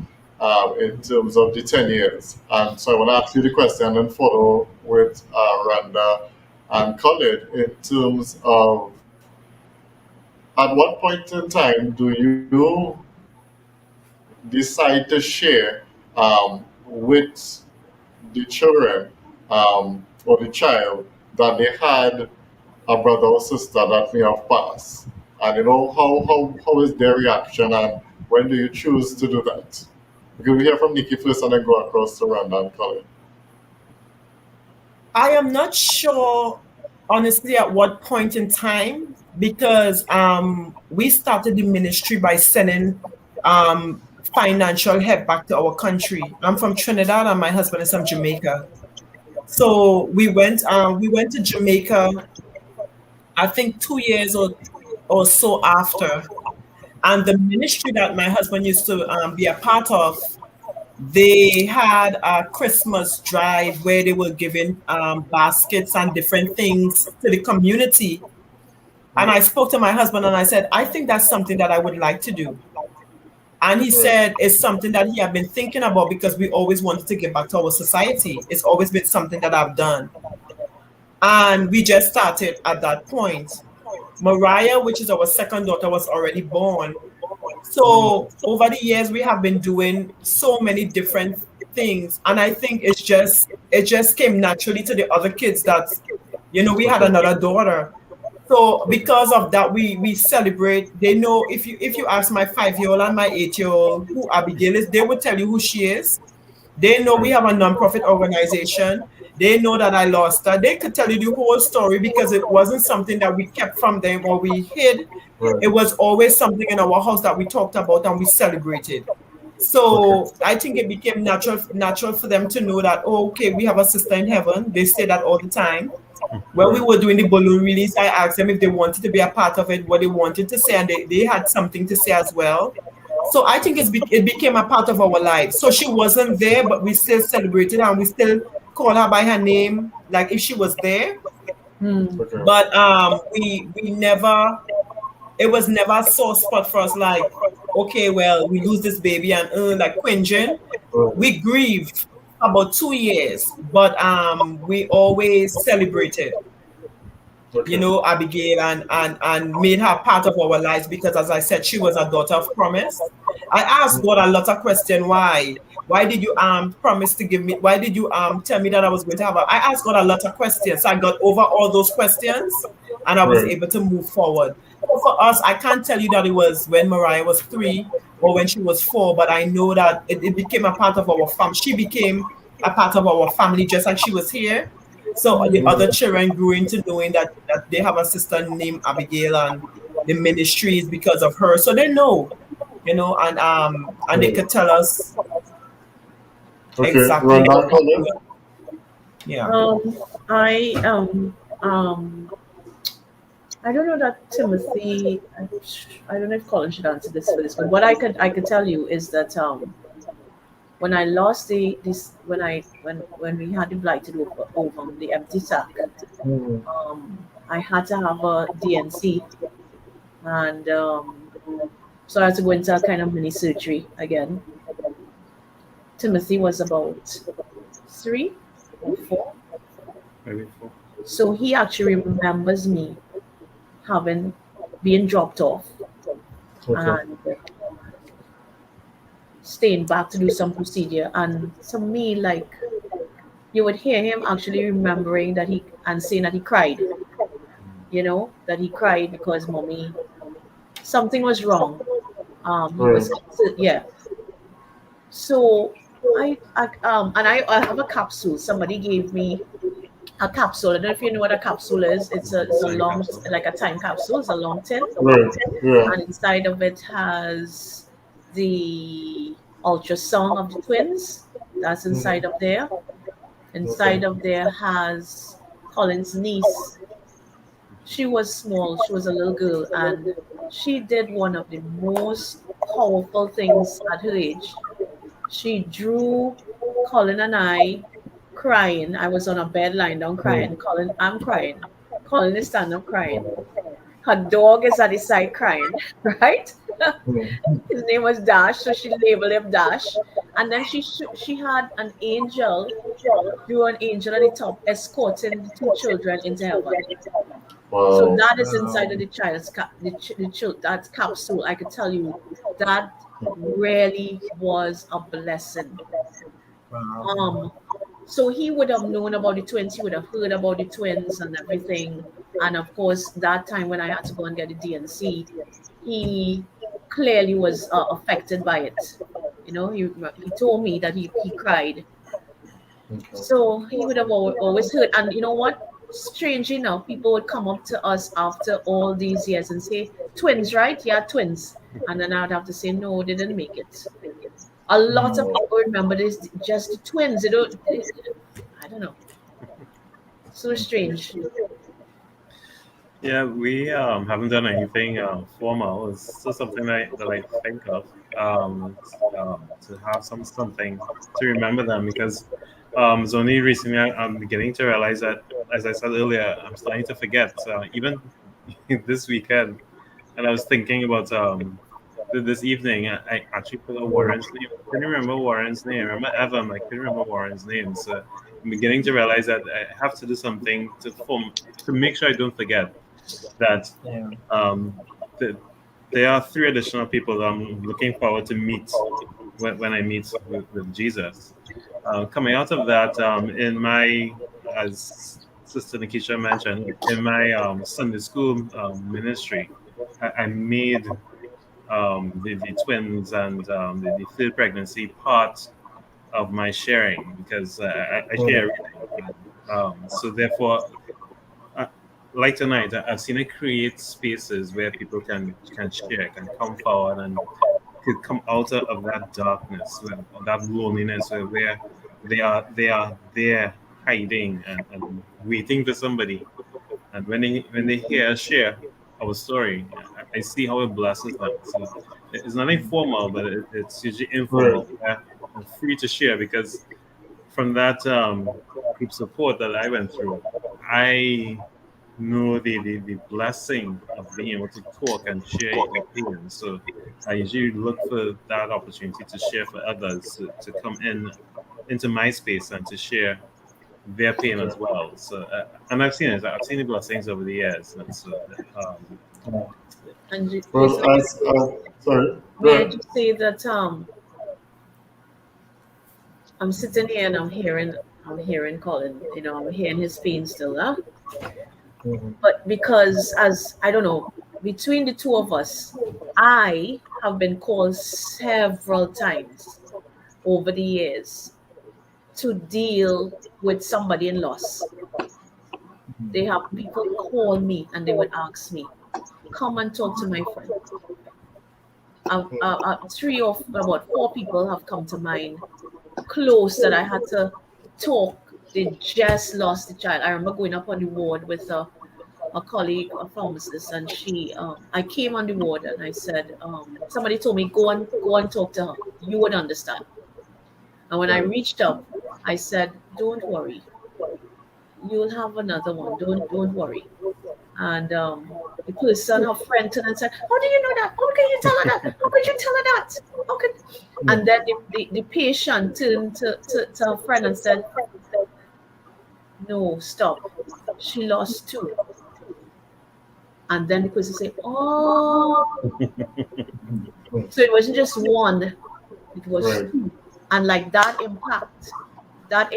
in terms of the 10 years. And so I want to ask you the question and follow with Randa and Colin in terms of at what point in time do you decide to share with the children or the child that they had a brother or sister that may have passed? And how is their reaction, and when do you choose to do that? Because we hear from Nikki first and then go across to Randa and Colin. I am not sure, honestly, at what point in time, because we started the ministry by sending um, financial help back to our country. I'm from Trinidad, and my husband is from Jamaica. So we went to Jamaica, I think 2 years or so after. And the ministry that my husband used to be a part of, they had a Christmas drive where they were giving baskets and different things to the community. And I spoke to my husband and I said, I think that's something that I would like to do. And he Right. said it's something that he had been thinking about because we always wanted to give back to our society. It's always been something that I've done. And we just started at that point. Mariah, which is our second daughter, was already born. So over the years, we have been doing so many different things, and I think it just came naturally to the other kids that, we had Okay. another daughter. So because of that, we celebrate. They know if you ask my 5-year-old and my 8-year-old who Abigail is, they would tell you who she is. They know we Right. have a non-profit organization. They know that I lost her. They could tell you the whole story because it wasn't something that we kept from them or we hid. Right. It was always something in our house that we talked about and we celebrated. Okay. So I think it became natural for them to know that, oh, okay, we have a sister in heaven. They say that all the time. When we Right. were doing the balloon release, I asked them if they wanted to be a part of it, what they wanted to say, and they had something to say as well. So I think it became a part of our life. So she wasn't there, but we still celebrated and we still call her by her name, like if she was there. Hmm. Okay. But we never, it was never a sore spot for us. Like, okay, well, we lose this baby and like Quinjen, Right. we grieved about 2 years, but we always celebrated, Okay. Abigail, and made her part of our lives because, as I said, she was a daughter of promise. I asked God a lot of questions. Why? Why did you promise to give me? Why did you tell me that I was going to have I asked God a lot of questions. So I got over all those questions, and I was Right. able to move forward. So for us, I can't tell you that it was when Mariah was 3 or when she was 4, but I know that it became a part of our family. She became a part of our family, just like she was here. So the other children grew into knowing that they have a sister named Abigail and the ministry is because of her. So they know, and they Right. could tell us Okay. exactly Randa how and we Colin. do it. Yeah. I I don't know that Timothy. I don't know if Colin should answer this for this, but what I could tell you is that when I lost the this when we had the blighted ovum, the empty sac, I had to have a DNC, and so I had to go into a kind of mini surgery again. Timothy was about 3 or 4, Maybe four. so he actually remembers me having being dropped off Okay. and staying back to do some procedure. And to me, like, you would hear him actually remembering that he and saying that he cried, that he cried because mommy, something was wrong. He Right. was, yeah. So I have a capsule. Somebody gave me a capsule. I don't know if you know what a capsule is. It's a Time long, capsule. like a time capsule. It's a long tin, Right. Yeah. and inside of it has the ultrasound of the twins. That's inside of there. Inside Okay. of there has Colin's niece. She was small. She was a little girl, and she did one of the most powerful things at her age. She drew Colin and I crying. I was on a bed lying down crying. Colin, I'm crying. Colin is standing up crying. Her dog is at the side crying, right? His name was Dash, so she labeled him Dash. And then she had an angel, drew an angel at the top, escorting the 2 children into heaven. So Wow. that is inside of the child's that capsule. I could tell you that really was a blessing. Wow. So he would have known about the twins, he would have heard about the twins and everything. And of course, that time when I had to go and get the DNC, he clearly was affected by it. You know, he told me that he cried. Okay. So he would have always heard. And you know what? Strangely enough, people would come up to us after all these years and say, twins, right? Yeah, twins. And then I would have to say, no, they didn't make it. A lot of people remember this just the twins. I don't know. So strange. Yeah, we haven't done anything formal. It's just something that I think of to have something to remember them because it's only recently I'm beginning to realize that, as I said earlier, I'm starting to forget. Even this weekend, and I was thinking about this evening. I actually put a Warren's name. I couldn't remember Warren's name. I remember Evan. I couldn't remember Warren's name. So I'm beginning to realize that I have to do something to make sure I don't forget that Yeah. um, th- there are three additional people that I'm looking forward to meet when I meet with Jesus. Coming out of that, in my, as Sister Nikisha mentioned, in my Sunday school ministry, I made the twins and the third pregnancy part of my sharing because I share everything. So therefore, uh, like tonight, I've seen it create spaces where people can share, can come forward, and could come out of that darkness, or that loneliness, where they are there hiding and waiting for somebody. And when they hear us share our story, I see how it blesses them. So it's nothing formal, but it's usually Right. informal. I'm free to share because from that group support that I went through, I know the blessing of being able to talk and share your pain. So I usually look for that opportunity to share for others to come into my space and to share their pain as well. So and I've seen it. I've seen the blessings over the years. And so And Well, if I as sorry, go may I ahead. just say that I'm sitting here and I'm hearing Colin, I'm hearing his pain still, huh? Mhm. But because as I don't know, between the two of us, I have been called several times over the years to deal with somebody in loss. They have people call me and they would ask me, come and talk to my friend. Three of about four people have come to mind close that I had to talk. They just lost the child. I remember going up on the ward with a colleague, a pharmacist, and I came on the ward and I said, somebody told me, go and talk to her. You would understand. And when I Right. reached up, I said, don't worry. You'll have another one. Don't worry. And the person, her friend, turned and said, how do you know that? How can you tell her that? How could you tell her that? How could And then the patient turned to her friend and said, no, stop. She lost two. And then the person said, oh, so it wasn't just one, it was Right. two. And like that impact that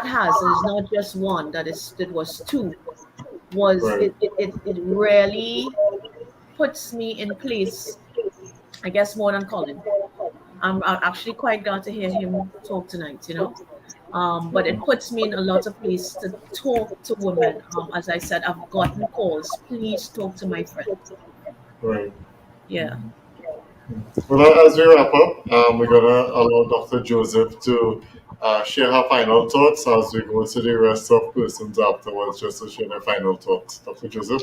has, and it's not just one, that was two, was Right. it really puts me in place, I guess, more than Colin. I'm actually quite glad to hear him talk tonight. But it puts me in a lot of place to talk to women. As I said, I've gotten calls. Please talk to my friend. Right. Yeah. Well, as we wrap up, we're gonna allow Dr. Joseph to share her final thoughts as we go to the rest of persons afterwards, just to share their final thoughts. Dr. Joseph.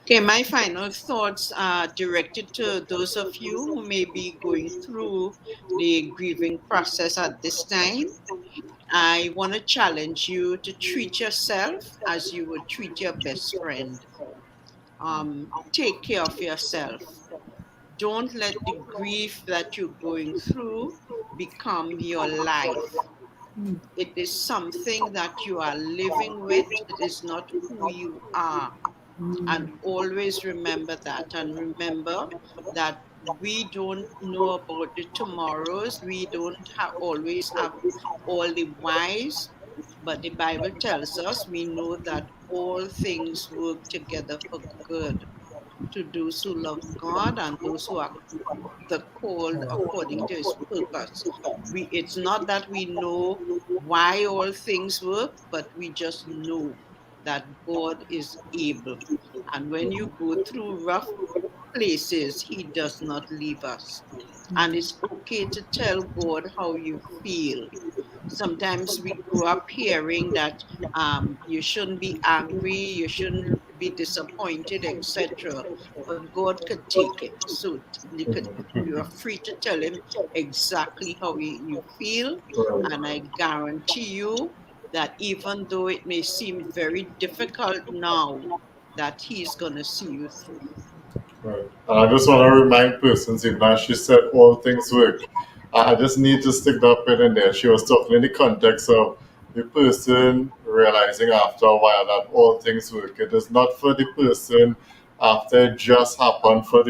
Okay, my final thoughts are directed to those of you who may be going through the grieving process at this time. I want to challenge you to treat yourself as you would treat your best friend. Take care of yourself. Don't let the grief that you're going through become your life. Mm. It is something that you are living with, it is not who you are. And Mm. always remember that. And remember that we don't know about the tomorrows. We don't always have all the whys, but the Bible tells us we know that all things work together for good to those who love God and those who are the called according to his purpose. It's not that we know why all things work, but we just know that God is able. And when you go through rough places, he does not leave us. And it's okay to tell God how you feel. Sometimes we grow up hearing that you shouldn't be angry, you shouldn't be disappointed, etc. But God could take it. So you are free to tell him exactly how you feel. Right. And I guarantee you that even though it may seem very difficult now, that he's going to see you through. Right. And I just want to remind persons, even as she said all things work, I just need to stick that pin in there. She was talking in the context of the person realizing after a while that all things work. It is not for the person after it just happened for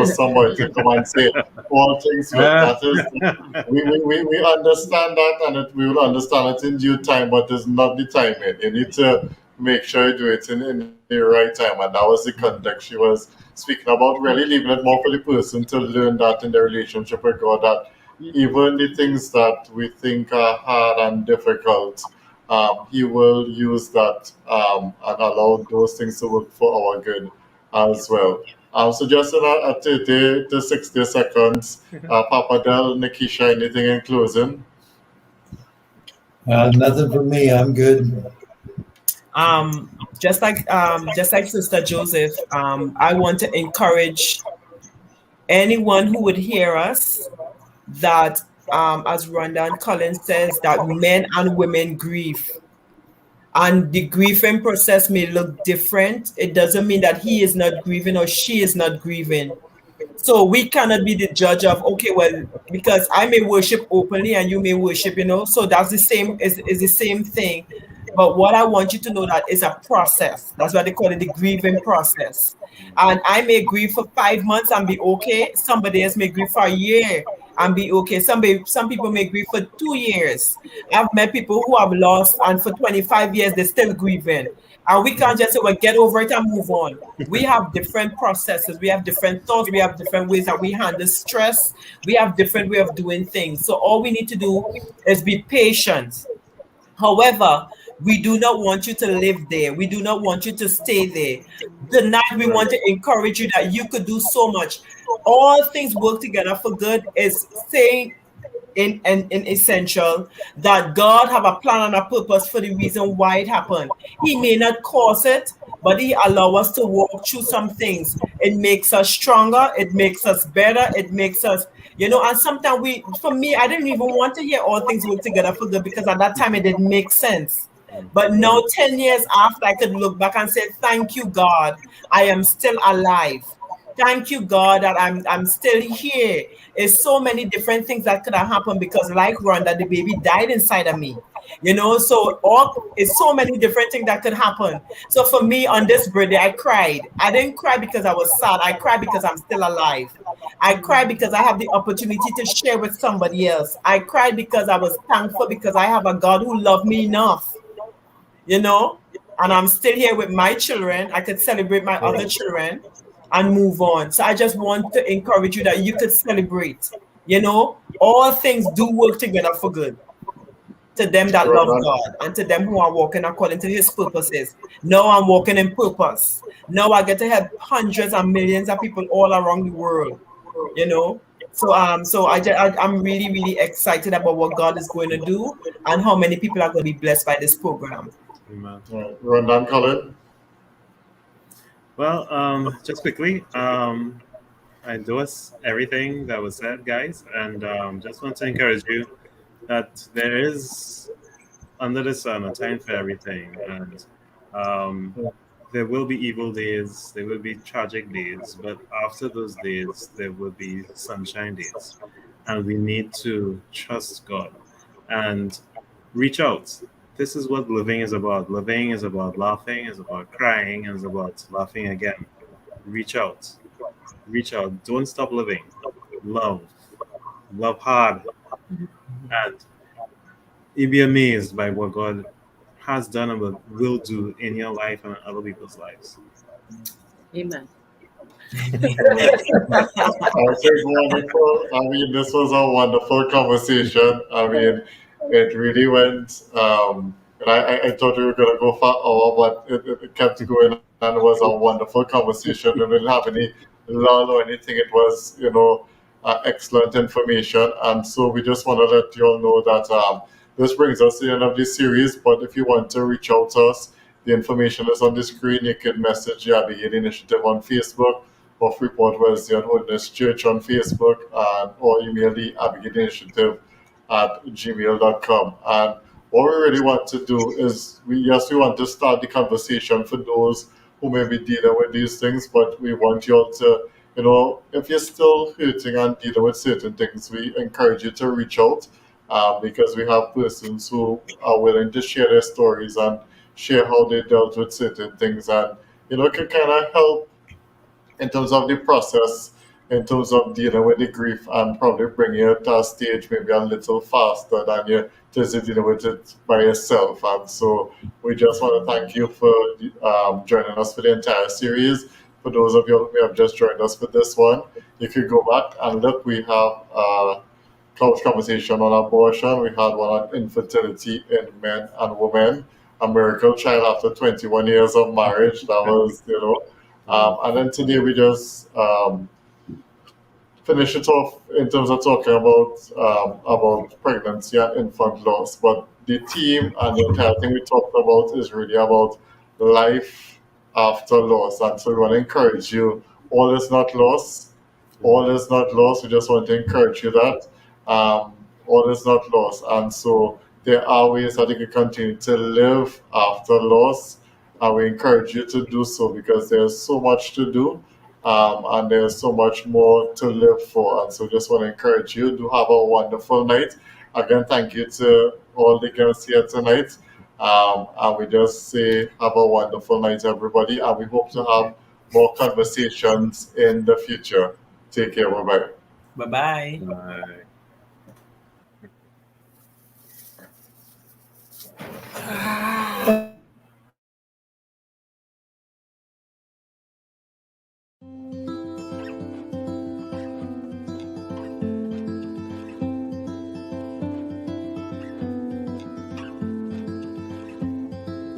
somebody to come and say all things work. That is, we understand that, and we will understand it in due time, but it's not the timing. You need to make sure you do it in the right time, and that was the context she was speaking about. Really leaving it more for the person to learn that in their relationship with God, that even the things that we think are hard and difficult, He will use that and allow those things to work for our good as well. So just in a 30 to 60 seconds, Papa Del, Nikisha, anything in closing? Nothing for me. I'm good. Just like Sister Joseph, I want to encourage anyone who would hear us that, as Rhonda and Collins says, that men and women grieve. And the grieving process may look different. It doesn't mean that he is not grieving or she is not grieving. So we cannot be the judge of, okay, well, because I may worship openly and you may worship, so that's the same is the same thing. But what I want you to know that is a process. That's why they call it the grieving process. And I may grieve for 5 months and be okay. Somebody else may grieve for a year and be okay. Some people may grieve for 2 years. I've met people who have lost and for 25 years they're still grieving. And we can't just say, well, get over it and move on. We have different processes, we have different thoughts, we have different ways that we handle stress, we have different way of doing things. So all we need to do is be patient. However, we do not want you to live there. We do not want you to stay there. Tonight, we want to encourage you that you could do so much. All things work together for good is saying in essential that God have a plan and a purpose for the reason why it happened. He may not cause it, but he allow us to walk through some things. It makes us stronger. It makes us better. It makes us, and sometimes for me, I didn't even want to hear all things work together for good because at that time it didn't make sense. But now, 10 years after, I could look back and say, thank you, God, I am still alive. Thank you, God, that I'm still here. There's so many different things that could have happened because, like Rhonda, the baby died inside of me. So it's so many different things that could happen. So for me, on this birthday, I cried. I didn't cry because I was sad. I cried because I'm still alive. I cried because I have the opportunity to share with somebody else. I cried because I was thankful because I have a God who loved me enough, and I'm still here with my children. I could celebrate my other children and move on. So I just want to encourage you that you could celebrate. All things do work together for good to them that love God and to them who are walking according to his purposes. Now I'm walking in purpose. Now I get to help hundreds and millions of people all around the world. So I'm really, really excited about what God is going to do and how many people are going to be blessed by this program. Run down, Colin. Well, just quickly, I endorse everything that was said, guys, and just want to encourage you that there is under the sun a time for everything, and there will be evil days, there will be tragic days, but after those days, there will be sunshine days, and we need to trust God and reach out. This is what living is about. Living is about laughing, is about crying, is about laughing again. Reach out. reach out. Don't stop living. Love. Love hard. And you'll be amazed by what God has done and will do in your life and other people's lives. Amen. I think wonderful. I mean, this was a wonderful conversation. I mean, it really went. And I thought we were going to go for an hour, but it kept going, and it was a wonderful conversation. We didn't have any lull or anything. It was, excellent information. And so we just want to let you all know that this brings us to the end of this series. But if you want to reach out to us, the information is on the screen. You can message the Abigail Initiative on Facebook or Freeport Wednesday and Holiness Church on Facebook, and or email the Abigail Initiative at gmail.com. And what we really want to do is, we want to start the conversation for those who may be dealing with these things, but we want you all to, if you're still hurting and dealing with certain things, we encourage you to reach out, because we have persons who are willing to share their stories and share how they dealt with certain things, and can kind of help in terms of the process, in terms of dealing with the grief, and probably bring you to a stage maybe a little faster than you just dealing with it by yourself. And so we just want to thank you for joining us for the entire series. For those of you who have just joined us for this one, you could go back and look. We have couch conversation on abortion. We had one on infertility in men and women, a miracle child after 21 years of marriage. That was, and then today we just finish it off in terms of talking about pregnancy and infant loss. But the theme and the entire thing we talked about is really about life after loss. And so we want to encourage you. All is not lost. All is not lost. We just want to encourage you that all is not lost. And so there are ways that you can continue to live after loss. And we encourage you to do so, because there's so much to do, and there's so much more to live for. And so just want to encourage you to have a wonderful night. Again, thank you to all the girls here tonight. And we just say have a wonderful night, everybody. And we hope to have more conversations in the future. Take care. Bye-bye. Bye-bye. Bye.